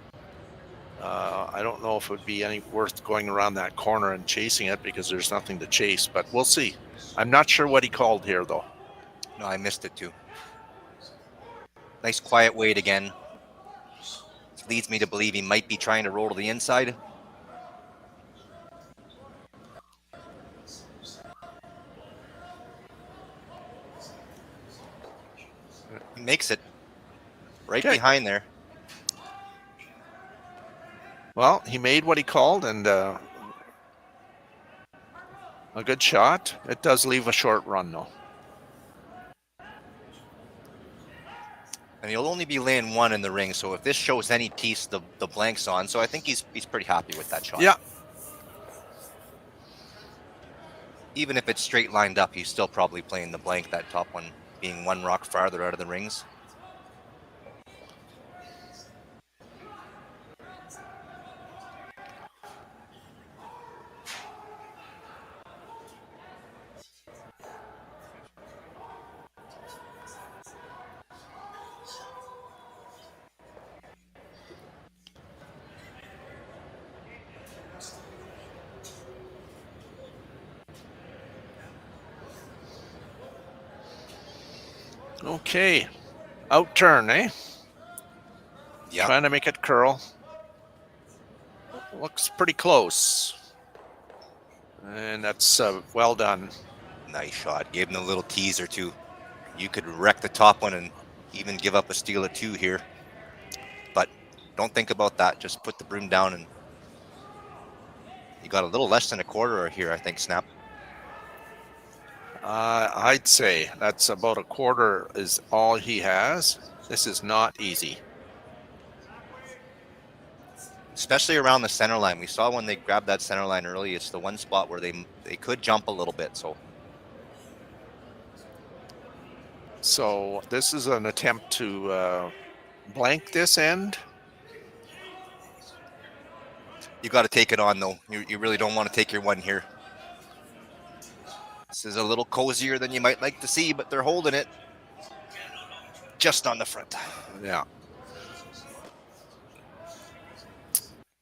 S16: I don't know if it would be any worth going around that corner and chasing it because there's nothing to chase, but we'll see. I'm not sure what he called here, though.
S15: No, I missed it too. Nice quiet wait again. This leads me to believe he might be trying to roll to the inside. He makes it right behind there.
S16: Well, he made what he called, and a good shot. It does leave a short run, though.
S15: And he'll only be laying 1 in the ring, so if this shows any piece, the blank's on. So I think he's pretty happy with that shot.
S16: Yeah.
S15: Even if it's straight lined up, he's still probably playing the blank, that top one being 1 rock farther out of the rings.
S16: Okay, out turn, eh?
S15: Yeah.
S16: Trying to make it curl. Looks pretty close. And that's well done.
S15: Nice shot. Gave him a little teaser too. You could wreck the top one and even give up a steal of 2 here. But don't think about that. Just put the broom down, and you got a little less than a quarter here, I think, Snap.
S16: I'd say that's about a quarter is all he has. This is not easy.
S15: Especially around the center line. We saw when they grabbed that center line early, it's the one spot where they could jump a little bit. So
S16: So this is an attempt to blank this end.
S15: You got to take it on, though. You really don't want to take your one here. This is a little cozier than you might like to see, but they're holding it just on the front.
S16: Yeah.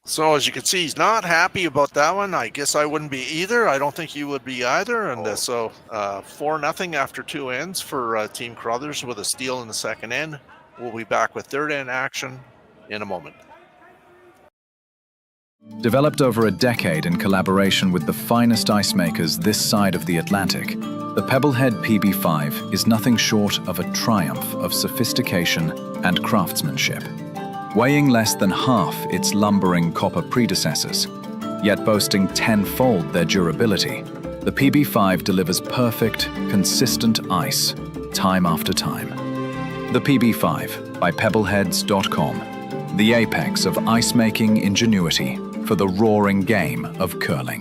S16: So as you can see, he's not happy about that one. I guess I wouldn't be either. I don't think you would be either. And so 4-0 after 2 ends for Team Carruthers with a steal in the second end. We'll be back with third end action in a moment.
S11: Developed over a decade in collaboration with the finest ice makers this side of the Atlantic, the Pebblehead PB5 is nothing short of a triumph of sophistication and craftsmanship. Weighing less than half its lumbering copper predecessors, yet boasting tenfold their durability, the PB5 delivers perfect, consistent ice, time after time. The PB5 by Pebbleheads.com, the apex of ice-making ingenuity for the roaring game of curling.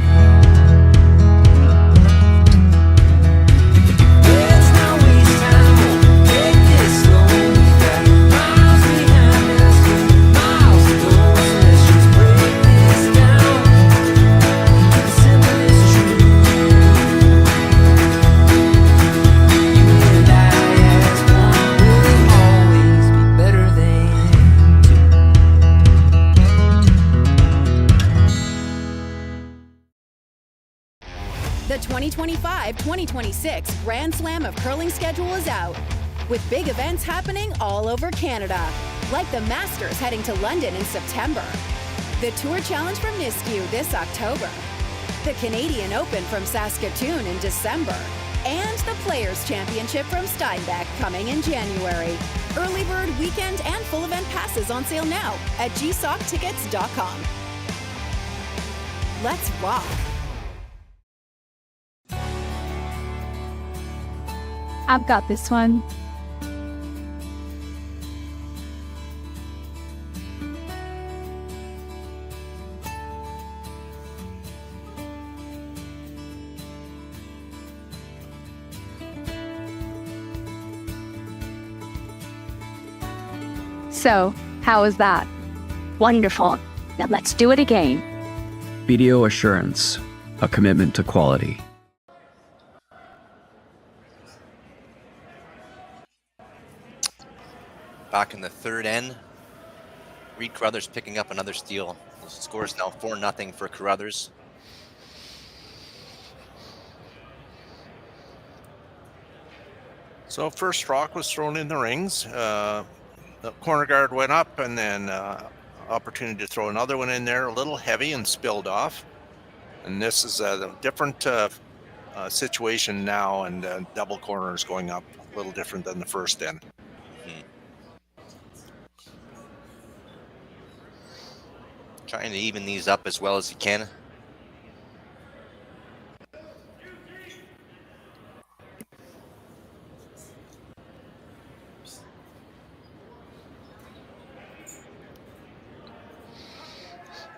S6: The 2025-2026 Grand Slam of Curling schedule is out, with big events happening all over Canada, like the Masters heading to London in September, the Tour Challenge from YNCU this October, the Canadian Open from Saskatoon in December, and the Players' Championship from Steinbach coming in January. Early bird weekend and full event passes on sale now at gsoctickets.com. Let's rock!
S17: I've got this one. So, how was that?
S18: Wonderful. Now let's do it again.
S19: BDO Assurance, a commitment to quality.
S15: Back in the third end, Reid Carruthers picking up another steal. The score is now 4-0 for Carruthers.
S16: So first rock was thrown in the rings. The corner guard went up, and then opportunity to throw another one in there, a little heavy and spilled off. And this is a different situation now, and double corners going up, a little different than the first end.
S15: Trying to even these up as well as he can.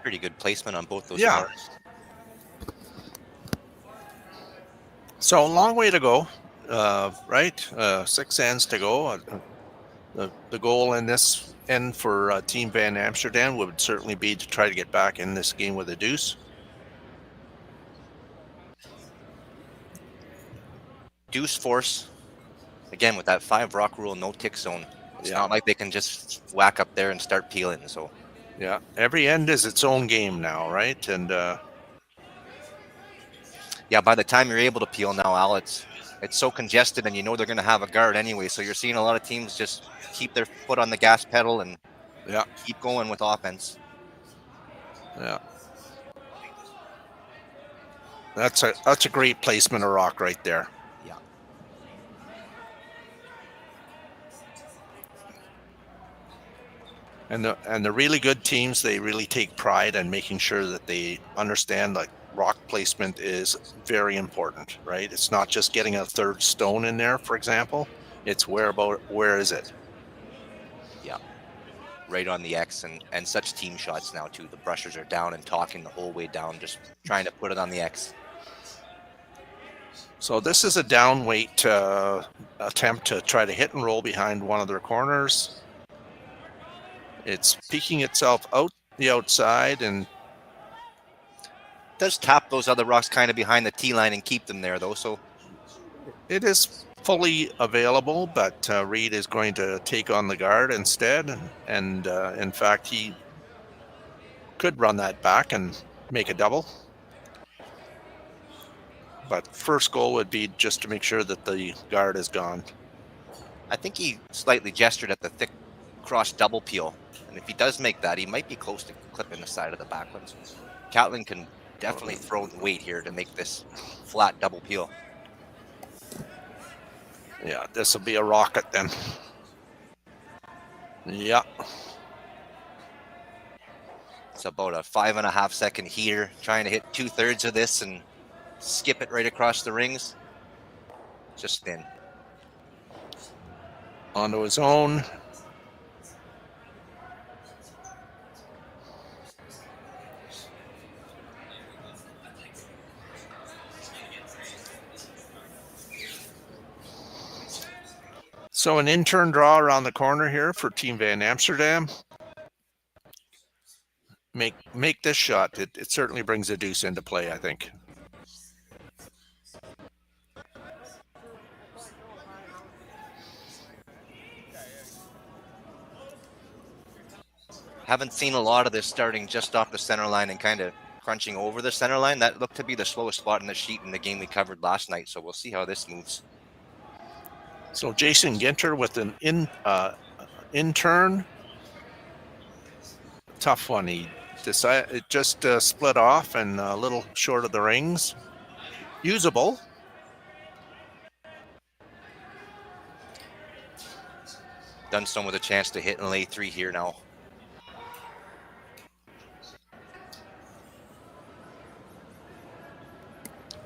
S15: Pretty good placement on both those cars.
S16: So a long way to go, right? 6 ends to go. The goal in this end for Team Van Amsterdam would certainly be to try to get back in this game with a deuce.
S15: Deuce force, again with that 5 rock rule, no tick zone. It's not like they can just whack up there and start peeling. So
S16: yeah, every end is its own game now, right? And
S15: yeah, by the time you're able to peel now, Al, it's so congested, and you know they're going to have a guard anyway. So you're seeing a lot of teams just keep their foot on the gas pedal and keep going with offense.
S16: Yeah, that's a great placement of rock right there.
S15: Yeah.
S16: And the really good teams, they really take pride in making sure that they understand like rock placement is very important, right? It's not just getting a third stone in there, for example. It's where is it?
S15: Yeah, right on the X, and such team shots now too. The brushers are down and talking the whole way down, just trying to put it on the X.
S16: So this is a down weight attempt to try to hit and roll behind one of their corners. It's peeking itself out the outside and
S15: does tap those other rocks kind of behind the tee line and keep them there, though. So
S16: it is fully available, but Reid is going to take on the guard instead. And in fact, he could run that back and make a double. But first goal would be just to make sure that the guard is gone.
S15: I think he slightly gestured at the thick cross double peel. And if he does make that, he might be close to clipping the side of the back ones. Catlin can definitely throw the weight here to make this flat double peel.
S16: Yeah, this will be a rocket then. Yeah.
S15: It's about a 5.5 second heater, trying to hit 2/3 of this and skip it right across the rings. Just thin.
S16: Onto his own. So an in-turn draw around the corner here for Team Van Amsterdam. Make this shot. It certainly brings a deuce into play, I think.
S15: Haven't seen a lot of this starting just off the center line and kind of crunching over the center line. That looked to be the slowest spot in the sheet in the game we covered last night. So we'll see how this moves.
S16: So Jason Ginter with an in-turn. Tough one. He decided it just split off and a little short of the rings. Usable.
S15: Dunstone with a chance to hit and lay 3 here now.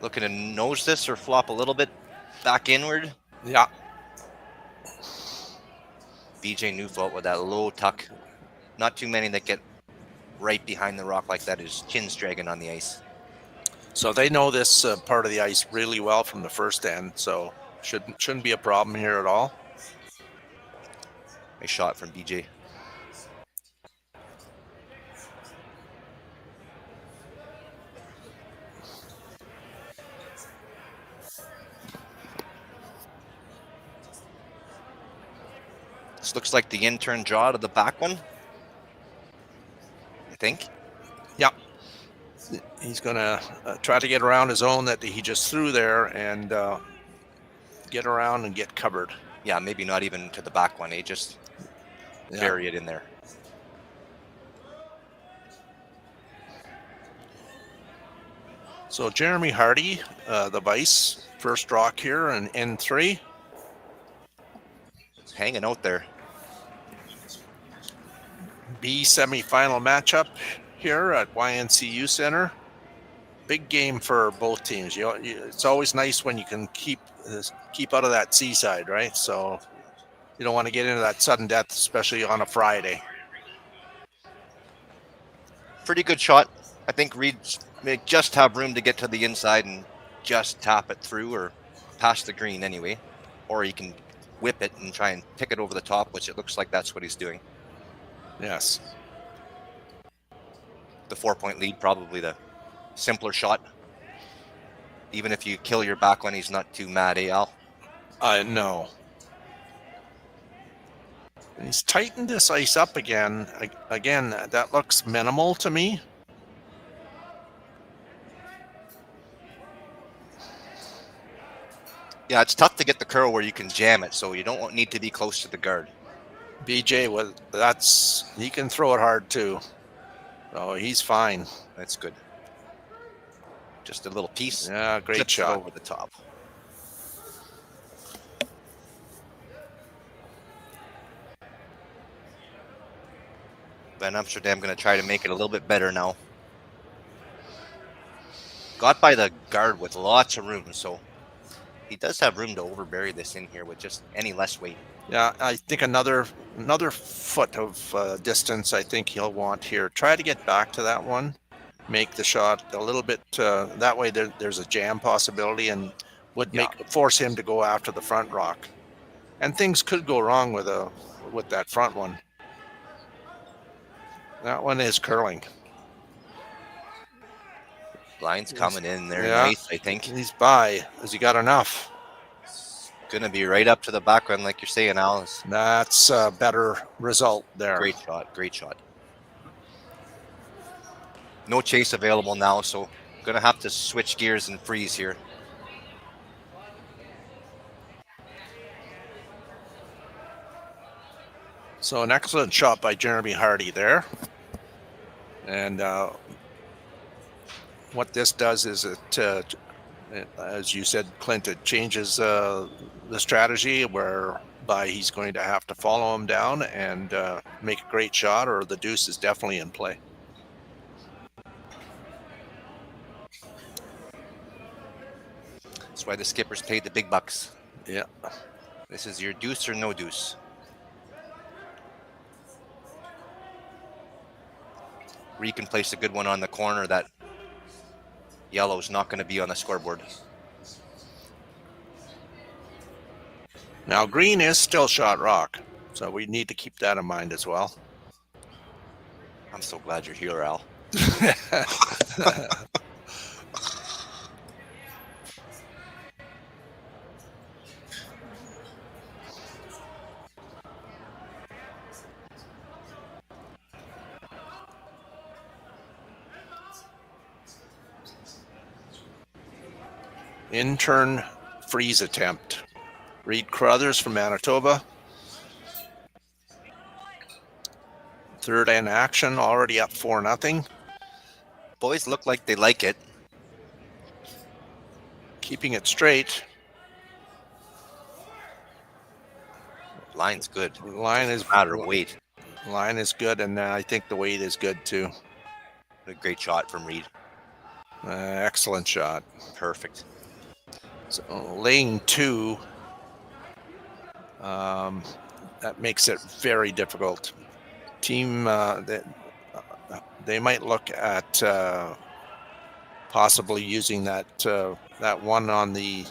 S15: Looking to nose this or flop a little bit back inward.
S16: Yeah.
S15: BJ Neufeld with that low tuck. Not too many that get right behind the rock like that. His chin's dragging on the ice.
S16: So they know this part of the ice really well from the first end, so shouldn't be a problem here at all.
S15: Nice shot from BJ. This looks like the in-turn draw to the back one, I think.
S16: Yeah. He's going to try to get around his own that he just threw there and get around and get covered.
S15: Yeah, maybe not even to the back one. He just bury it in there.
S16: So Jeremy Hardy, the vice, first rock here in N3.
S15: It's hanging out there.
S16: B semifinal matchup here at YNCU Center. Big game for both teams. It's always nice when you can keep out of that seaside, right? So you don't want to get into that sudden death, especially on a Friday.
S15: Pretty good shot. I think Reid may just have room to get to the inside and just tap it through or past the green anyway. Or he can whip it and try and pick it over the top, which it looks like that's what he's doing.
S16: Yes.
S15: The 4-point lead, probably the simpler shot. Even if you kill your back one, he's not too mad, Al?
S16: No. He's tightened this ice up again. Again, that looks minimal to me.
S15: Yeah, it's tough to get the curl where you can jam it, so you don't need to be close to the guard.
S16: BJ, he can throw it hard too. Oh, he's fine.
S15: That's good. Just a little piece.
S16: Yeah, great shot
S15: over the top. Van Amsterdam going to try to make it a little bit better now. Got by the guard with lots of room, so he does have room to overbury this in here with just any less weight.
S16: Yeah, I think another foot of distance I think he'll want here. Try to get back to that one. Make the shot a little bit, that way there's a jam possibility, and would force him to go after the front rock. And things could go wrong with that front one. That one is curling.
S15: Line's coming in there nice, I think.
S16: He's by. Has he got enough?
S15: Going to be right up to the background, like you're saying, Alice.
S16: That's a better result there.
S15: Great shot, great shot. No chase available now, so going to have to switch gears and freeze here.
S16: So an excellent shot by Jeremy Hardy there. And what this does is it, as you said, Clint, it changes the strategy whereby he's going to have to follow him down and make a great shot, or the deuce is definitely in play.
S15: That's why the skippers paid the big bucks.
S16: Yeah.
S15: This is your deuce or no deuce. Reid can place a good one on the corner. That yellow's not going to be on the scoreboard.
S16: Now green is still shot rock, so we need to keep that in mind as well.
S15: I'm so glad you're here, Al.
S16: In-turn freeze attempt. Reid Carruthers from Manitoba. Third in action, already up 4-0.
S15: Boys look like they like it.
S16: Keeping it straight.
S15: Line's good.
S16: Line is
S15: matter of weight.
S16: Line is good, and I think the weight is good too.
S15: A great shot from Reid.
S16: Excellent shot.
S15: Perfect.
S16: So laying 2, that makes it very difficult. Team, they might look at possibly using that one on the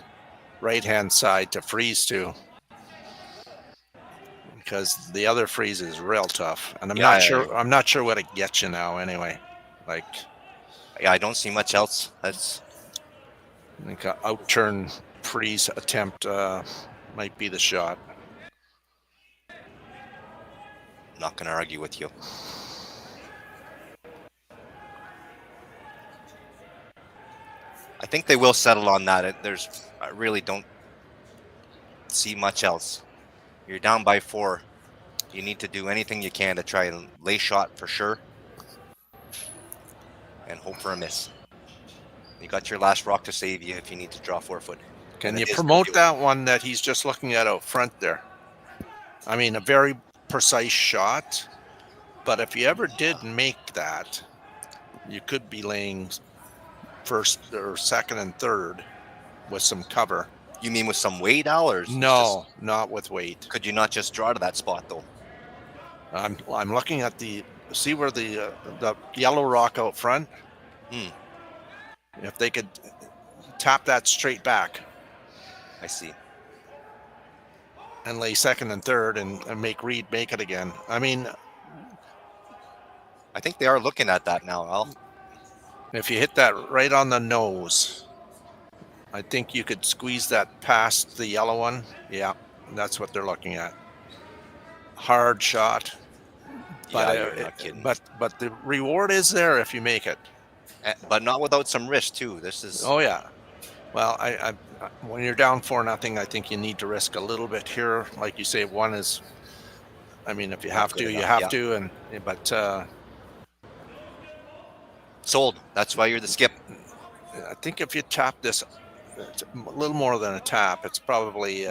S16: right-hand side to freeze to, because the other freeze is real tough, and I'm not sure what it gets you now. Anyway, like,
S15: yeah, I don't see much else. That's.
S16: I think an out-turn freeze attempt might be the shot.
S15: Not going to argue with you. I think they will settle on that. I really don't see much else. You're down by 4. You need to do anything you can to try and lay shot for sure and hope for a miss. You got your last rock to save you if you need to draw 4-foot.
S16: Can you promote that one that he's just looking at out front there? I mean, a very precise shot, but if you ever did make that, you could be laying first or second and third with some cover.
S15: You mean with some weight, Al? Or
S16: no, not with weight.
S15: Could you not just draw to that spot though?
S16: I'm looking at see where the yellow rock out front. If they could tap that straight back.
S15: I see.
S16: And lay second and third and make Reid make it again. I mean,
S15: I think they are looking at that now, Al.
S16: If you hit that right on the nose, I think you could squeeze that past the yellow one. Yeah, that's what they're looking at. Hard shot. But,
S15: yeah, you're not kidding.
S16: But the reward is there if you make it.
S15: But not without some risk too. This is.
S16: Oh yeah. Well, I when you're down 4-0, I think you need to risk a little bit here. Like you say, one is. I mean, if you have to, you have to. But.
S15: Sold. That's why you're the skip.
S16: I think if you tap this, it's a little more than a tap. It's probably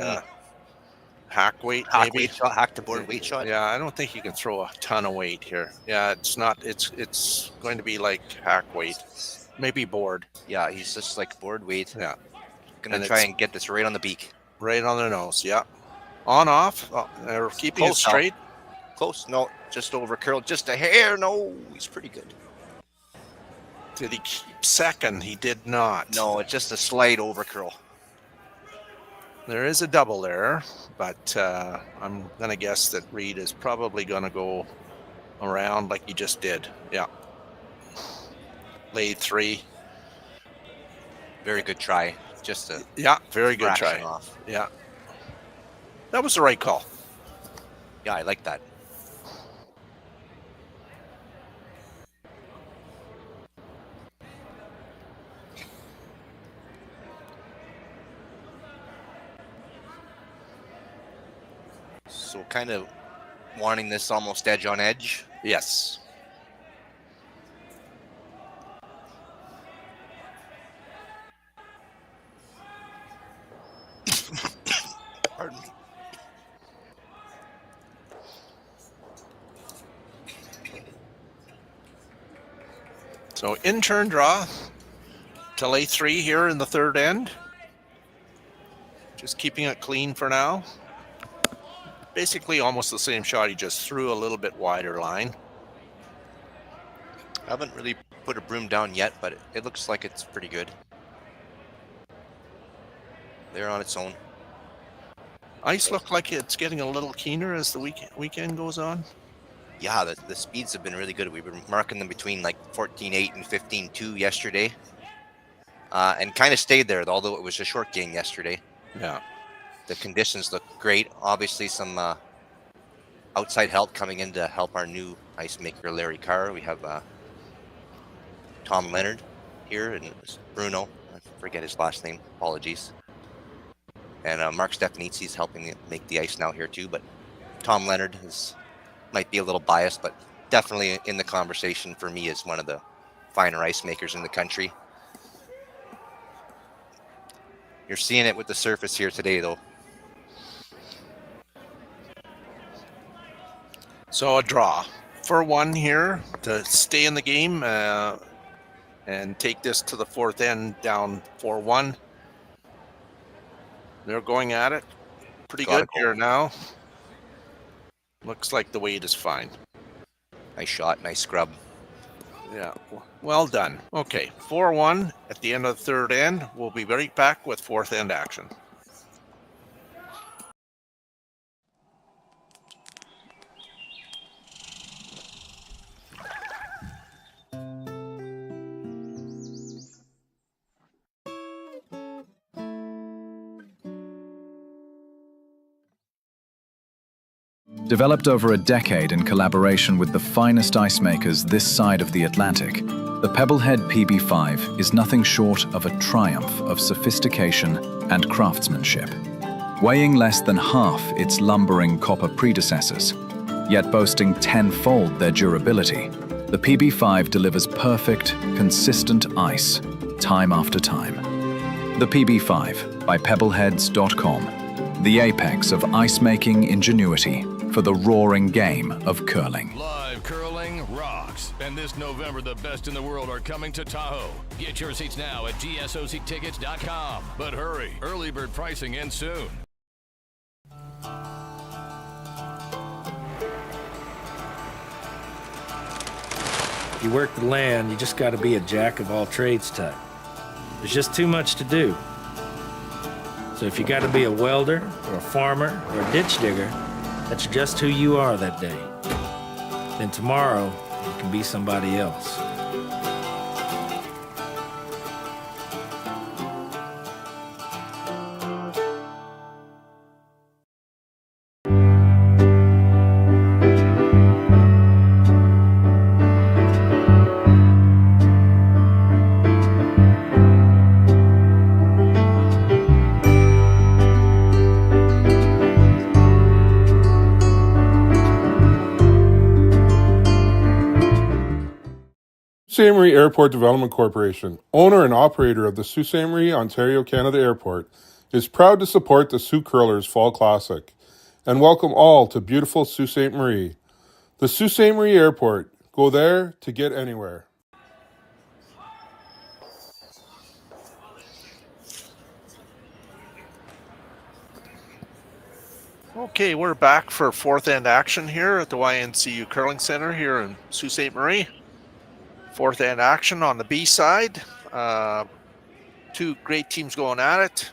S16: hack weight, maybe.
S15: Weight shot, hack to board weight shot.
S16: Yeah, I don't think you can throw a ton of weight here. Yeah, it's not. It's going to be like hack weight, maybe board.
S15: Yeah, he's just like board weight.
S16: Yeah,
S15: gonna try and get this right on the beak.
S16: Right on the nose. Yeah, on off. Oh, they're keeping
S15: Close,
S16: it straight.
S15: Al. Close. No, just over curl, just a hair. No, he's pretty good.
S16: Did he keep second? He did not.
S15: No, it's just a slight over curl.
S16: There is a double there, but I'm going to guess that Reid is probably going to go around like he just did. Yeah. Lay 3.
S15: Very good try. Just a
S16: very good try.
S15: off.
S16: Yeah. That was the right call.
S15: Yeah, I like that. So kind of wanting this almost edge on edge.
S16: Yes.
S15: Pardon me.
S16: So in turn draw to lay 3 here in the third end. Just keeping it clean for now. Basically almost the same shot. He just threw a little bit wider line.
S15: I haven't really put a broom down yet, but it looks like it's pretty good. There on its own.
S16: Ice looked like it's getting a little keener as the weekend goes on.
S15: Yeah, the speeds have been really good. We've been marking them between like 14.8 and 15.2 yesterday. And kind of stayed there, although it was a short game yesterday.
S16: Yeah.
S15: The conditions look great. Obviously, some outside help coming in to help our new ice maker, Larry Carr. We have Tom Leonard here and Bruno. I forget his last name. Apologies. And Mark Stefanitzi is helping make the ice now here too. But Tom Leonard might be a little biased, but definitely in the conversation for me as one of the finer ice makers in the country. You're seeing it with the surface here today, though.
S16: So a draw for 1 here to stay in the game and take this to the fourth end down 4-1. They're going at it pretty good here now. Looks like the weight is fine.
S15: Nice shot, nice scrub.
S16: Yeah, well done. Okay, 4-1 at the end of the third end. We'll be right back with fourth end action.
S11: Developed over a decade in collaboration with the finest ice makers this side of the Atlantic, the Pebblehead PB5 is nothing short of a triumph of sophistication and craftsmanship. Weighing less than half its lumbering copper predecessors, yet boasting tenfold their durability, the PB5 delivers perfect, consistent ice, time after time. The PB5 by Pebbleheads.com, the apex of ice-making ingenuity for the roaring game of curling.
S7: Live curling rocks. And this November, the best in the world are coming to Tahoe. Get your seats now at gsoctickets.com. But hurry, early bird pricing ends soon.
S13: If you work the land, you just got to be a jack of all trades type. There's just too much to do. So if you got to be a welder or a farmer or a ditch digger, that's just who you are that day. Then tomorrow, you can be somebody else.
S14: Ste.Marie Airport Development Corporation, owner and operator of the Sault Ste. Marie, Ontario, Canada Airport, is proud to support the Sault Curlers Fall Classic and welcome all to beautiful Sault Ste. Marie. The Sault Ste. Marie Airport, go there to get anywhere.
S16: Okay, we're back for fourth end action here at the YNCU Curling Center here in Sault Ste. Marie. Fourth end action on the B side. Two great teams going at it.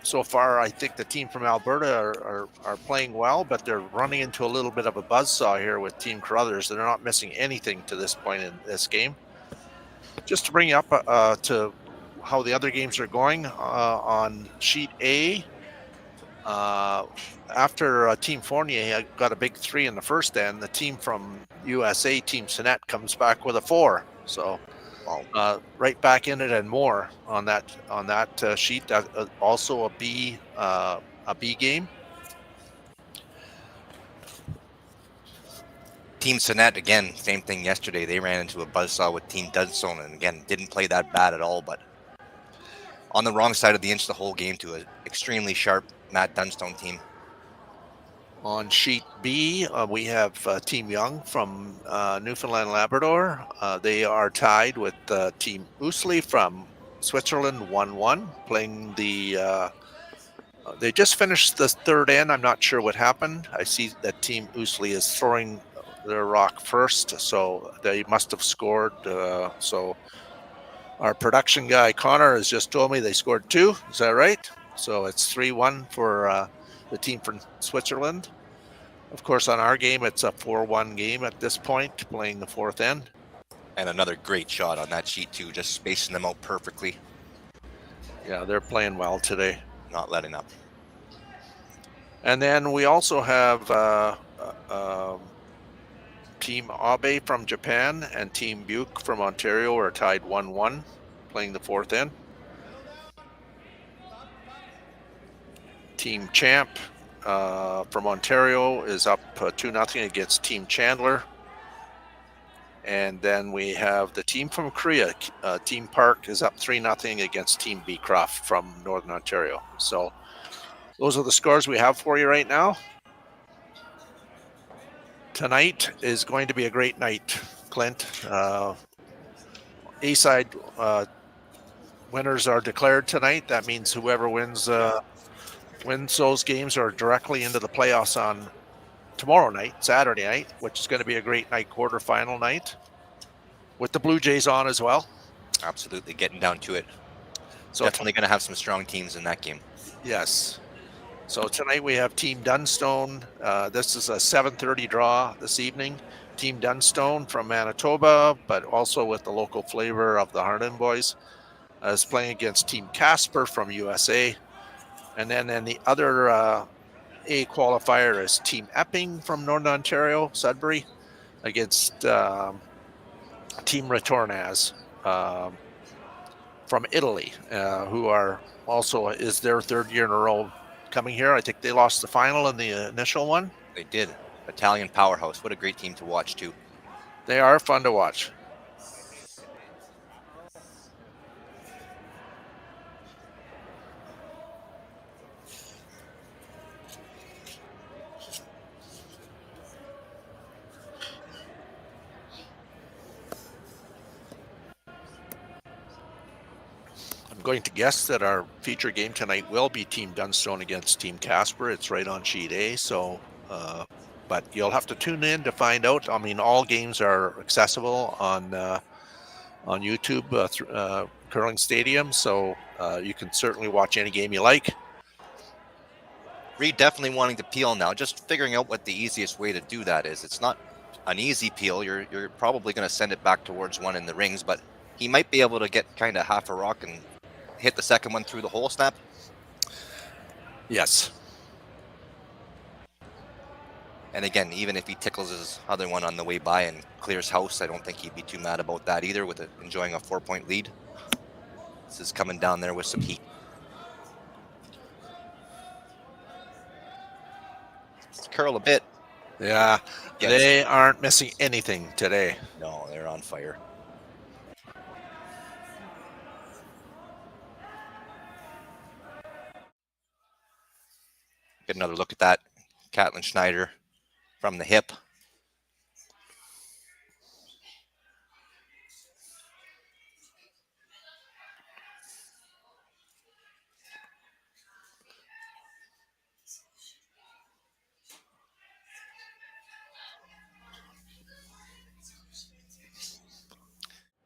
S16: so far, I think the team from Alberta are playing well, but they're running into a little bit of a buzzsaw here with Team Carruthers. They're not missing anything to this point in this game. Just to bring you up to how the other games are going on sheet A. After Team Fournier got a big 3 in the first end, the team from USA, Team Sinet, comes back with a 4. So right back in it and more on that sheet. Also a B game.
S15: Team Sinet, again, same thing yesterday. They ran into a buzzsaw with Team Dunstone, and again, didn't play that bad at all, but on the wrong side of the inch the whole game to an extremely sharp Matt Dunstone team.
S16: On sheet B, we have Team Young from Newfoundland Labrador. They are tied with Team Ousley from Switzerland 1-1, playing the they just finished the third end. I'm not sure what happened. I see that Team Ousley is throwing their rock first, so they must have scored. So our production guy Connor has just told me they scored 2. Is that right? So it's 3-1 for the team from Switzerland. Of course, on our game, it's a 4-1 game at this point, playing the fourth end.
S15: And another great shot on that sheet too, just spacing them out perfectly.
S16: Yeah, they're playing well today.
S15: Not letting up.
S16: And then we also have Team Abe from Japan and Team Buke from Ontario are tied 1-1, playing the fourth end. Team Champ from Ontario is up 2-0 against Team Chandler. And then we have the team from Korea, Team Park, is up 3-0 against Team Beecroft from Northern Ontario. So those are the scores we have for you right now. Tonight is going to be a great night, Clint. A-side winners are declared tonight. That means whoever wins those games are directly into the playoffs on tomorrow night, Saturday night, which is going to be a great night, quarterfinal night, with the Blue Jays on as well.
S15: Absolutely, getting down to it.
S16: So
S15: definitely going to have some strong teams in that game.
S16: Yes. So tonight we have Team Dunstone. This is a 7:30 draw this evening. Team Dunstone from Manitoba, but also with the local flavor of the Hardin boys, is playing against Team Casper from USA. And then the other A qualifier is Team Epping from Northern Ontario, Sudbury, against Team Retornaz from Italy, who are also is their third year in a row coming here. I think they lost the final in the initial one.
S15: They did. Italian powerhouse. What a great team to watch too.
S16: They are fun to watch. Going to guess that our feature game tonight will be Team Dunstone against Team Casper. It's right on sheet A, so but you'll have to tune in to find out. I mean, all games are accessible on YouTube through Curling Stadium, so you can certainly watch any game you like.
S15: Reid definitely wanting to peel now, just figuring out what the easiest way to do that is. It's not an easy peel. You're probably going to send it back towards one in the rings, but he might be able to get kind of half a rock and hit the second one through the hole snap.
S16: Yes.
S15: And again, even if he tickles his other one on the way by and clears house, I don't think he'd be too mad about that either, with enjoying a 4-point lead. This is coming down there with some heat. Let's curl a bit.
S16: Yeah, they aren't missing anything today.
S15: No, they're on fire. Get another look at that. Catlin Schneider from the hip.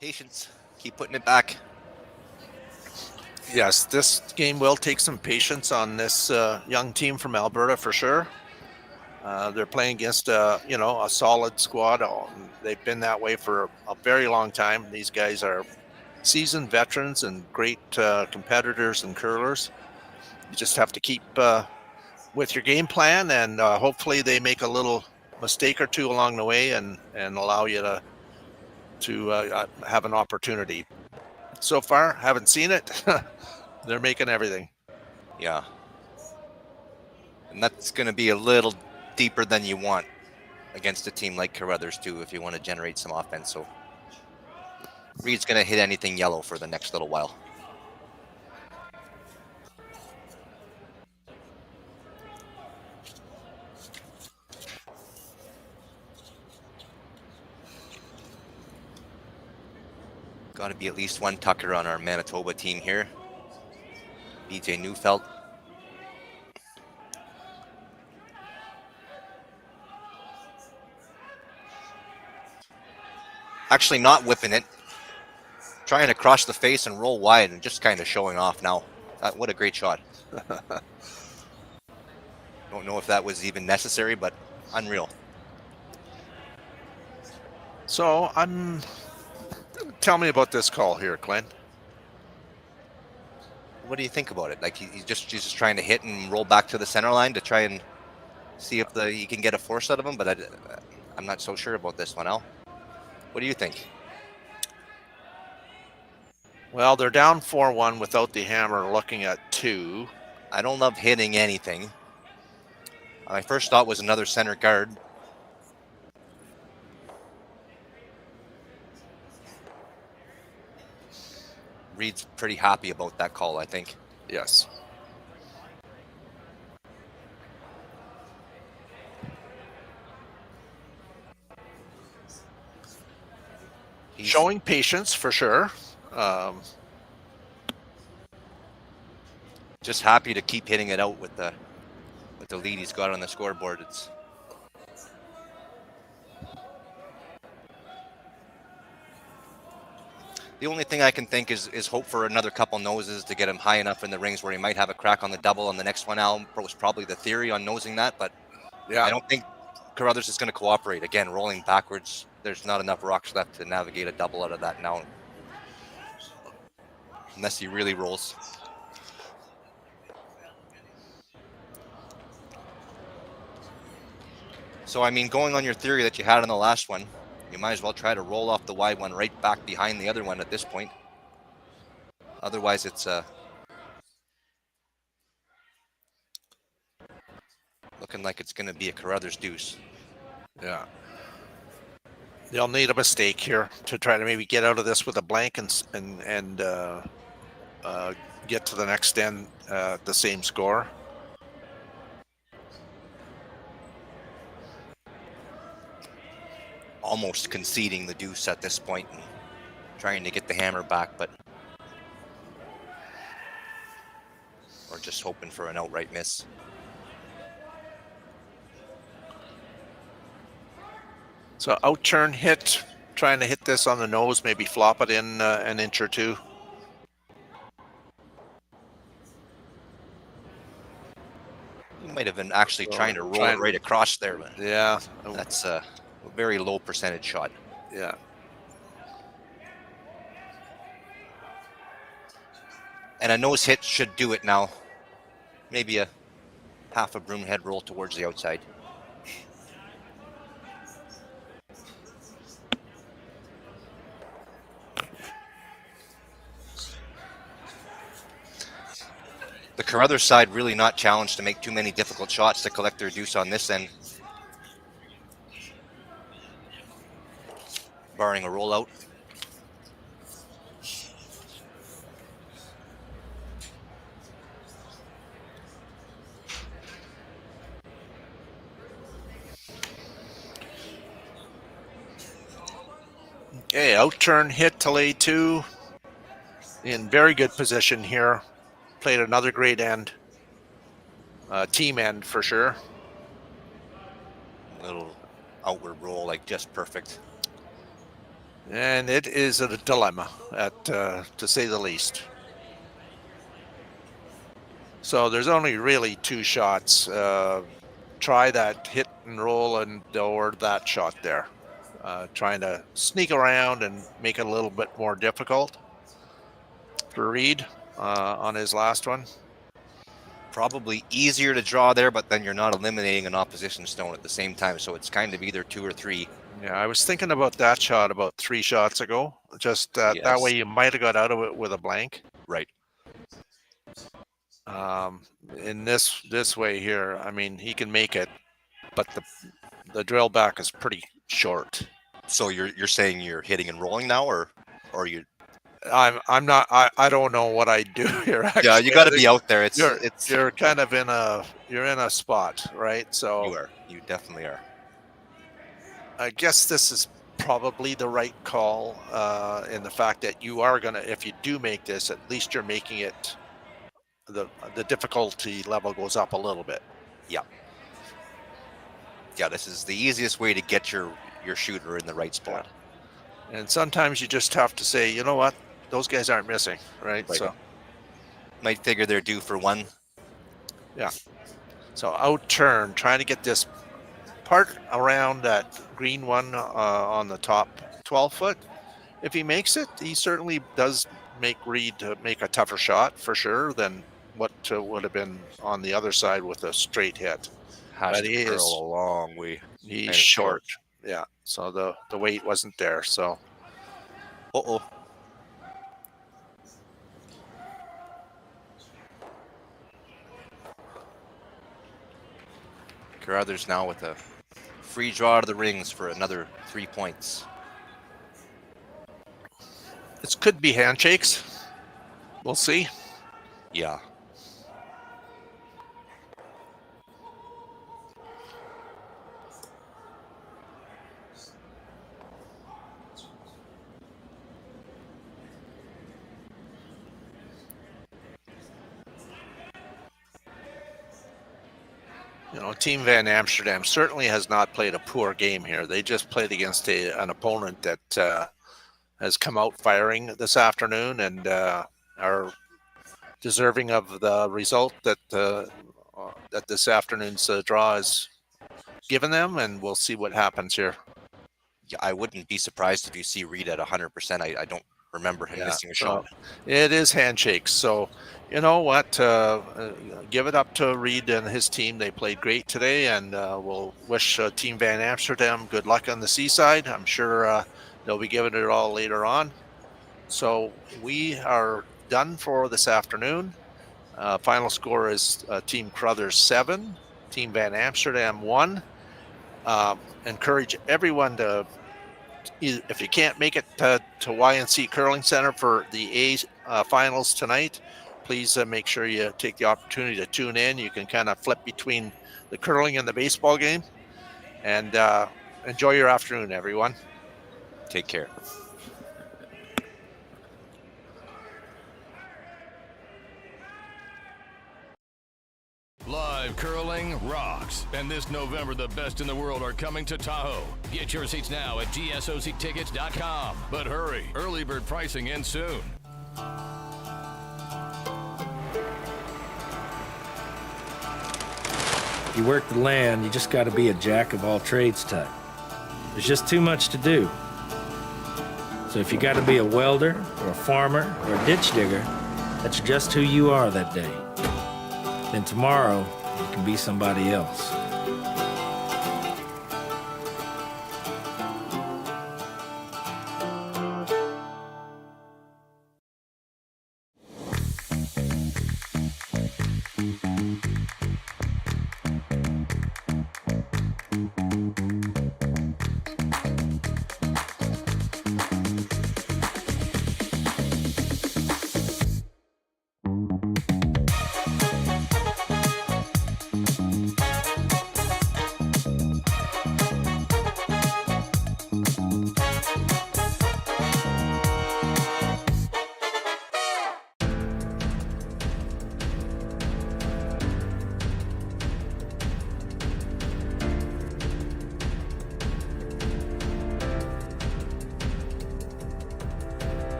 S15: Patience. Keep putting it back.
S16: Yes, this game will take some patience on this young team from Alberta for sure. They're playing against a solid squad. They've been that way for a very long time. These guys are seasoned veterans and great competitors and curlers. You just have to keep with your game plan, and hopefully they make a little mistake or two along the way and allow you to have an opportunity. So far, haven't seen it. They're making everything.
S15: Yeah. And that's going to be a little deeper than you want against a team like Carruthers too, if you want to generate some offense. So Reid's going to hit anything yellow for the next little while. Got to be at least one Tucker on our Manitoba team here. BJ Neufeld. Actually not whipping it. Trying to cross the face and roll wide and just kind of showing off now. What a great shot. Don't know if that was even necessary, but unreal.
S16: So tell me about this call here, Glenn.
S15: What do you think about it? Like he's just trying to hit and roll back to the center line to try and see if he can get a force out of him, but I'm not so sure about this one, Al. What do you think?
S16: Well, they're down 4-1 without the hammer, looking at 2.
S15: I don't love hitting anything. My first thought was another center guard. Reid's pretty happy about that call, I think.
S16: Yes. He's showing patience for sure.
S15: Just happy to keep hitting it out with the lead he's got on the scoreboard. It's the only thing I can think is hope for another couple noses to get him high enough in the rings where he might have a crack on the double on the next one. Al was probably the theory on nosing that, but yeah, I don't think Carruthers is going to cooperate. Again, rolling backwards, there's not enough rocks left to navigate a double out of that now, unless he really rolls. So, I mean, going on your theory that you had on the last one, you might as well try to roll off the wide one right back behind the other one at this point. Otherwise, it's looking like it's going to be a Carruthers deuce.
S16: Yeah. They'll need a mistake here to try to maybe get out of this with a blank and get to the next end the same score.
S15: Almost conceding the deuce at this point and trying to get the hammer back, but or just hoping for an outright miss.
S16: So out turn hit, trying to hit this on the nose, maybe flop it in an inch or two.
S15: You might have been actually trying to roll it right across there, but
S16: yeah,
S15: that's a very low percentage shot.
S16: Yeah.
S15: And a nose hit should do it now. Maybe a half a broom head roll towards the outside. The Carruthers side really not challenged to make too many difficult shots to collect their deuce on this end. Barring a rollout.
S16: Okay, out turn hit to lay 2. In very good position here. Played another great end. Team end for sure.
S15: Little outward roll, like just perfect.
S16: And it is a dilemma, to say the least. So there's only really 2 shots. Try that hit and roll or that shot there. Trying to sneak around and make it a little bit more difficult for Reid on his last one.
S15: Probably easier to draw there, but then you're not eliminating an opposition stone at the same time, so it's kind of either 2 or 3.
S16: Yeah, I was thinking about that shot about 3 shots ago. Just that way you might have got out of it with a blank.
S15: Right.
S16: In this way here, I mean, he can make it, but the drill back is pretty short.
S15: So you're saying you're hitting and rolling now, or you?
S16: I'm not. I don't know what I do here. Actually.
S15: Yeah, you got to be out there.
S16: You're kind of in a spot, right? So
S15: you definitely are.
S16: I guess this is probably the right call in the fact that you are gonna, if you do make this, at least you're making it. The difficulty level goes up a little bit.
S15: Yeah. Yeah, this is the easiest way to get your shooter in the right spot.
S16: Yeah. And sometimes you just have to say, you know what, those guys aren't missing, right? So
S15: might figure they're due for one.
S16: Yeah. So out turn, trying to get this part around that green one on the top 12 foot. If he makes it, he certainly does make Reid make a tougher shot for sure than what would have been on the other side with a straight hit.
S15: But he is a long way.
S16: He's short. Yeah. So the weight wasn't there. So.
S15: Uh-oh. Carruthers now with a free draw to the rings for another 3 points.
S16: This could be handshakes. We'll see.
S15: Yeah.
S16: You know, Team Van Amsterdam certainly has not played a poor game here. They just played against an opponent that has come out firing this afternoon and are deserving of the result that that this afternoon's draw has given them, and we'll see what happens here.
S15: Yeah, I wouldn't be surprised if you see Reid at 100%. I don't remember him missing a shot.
S16: It is handshakes. So, you know what? Give it up to Reid and his team. They played great today, and we'll wish Team Van Amsterdam good luck on the seaside. I'm sure they'll be giving it all later on. So we are done for this afternoon. Final score is Team Carruthers 7, Team Van Amsterdam 1. Encourage everyone to, if you can't make it to YNC Curling Center for the A finals tonight, please make sure you take the opportunity to tune in. You can kind of flip between the curling and the baseball game. And enjoy your afternoon, everyone.
S15: Take care.
S7: Live curling rocks. And this November, the best in the world are coming to Tahoe. Get your seats now at gsoctickets.com. But hurry, early bird pricing ends soon.
S13: If you work the land, you just got to be a jack of all trades type. There's just too much to do. So if you got to be a welder or a farmer or a ditch digger, that's just who you are that day. Then tomorrow, you can be somebody else.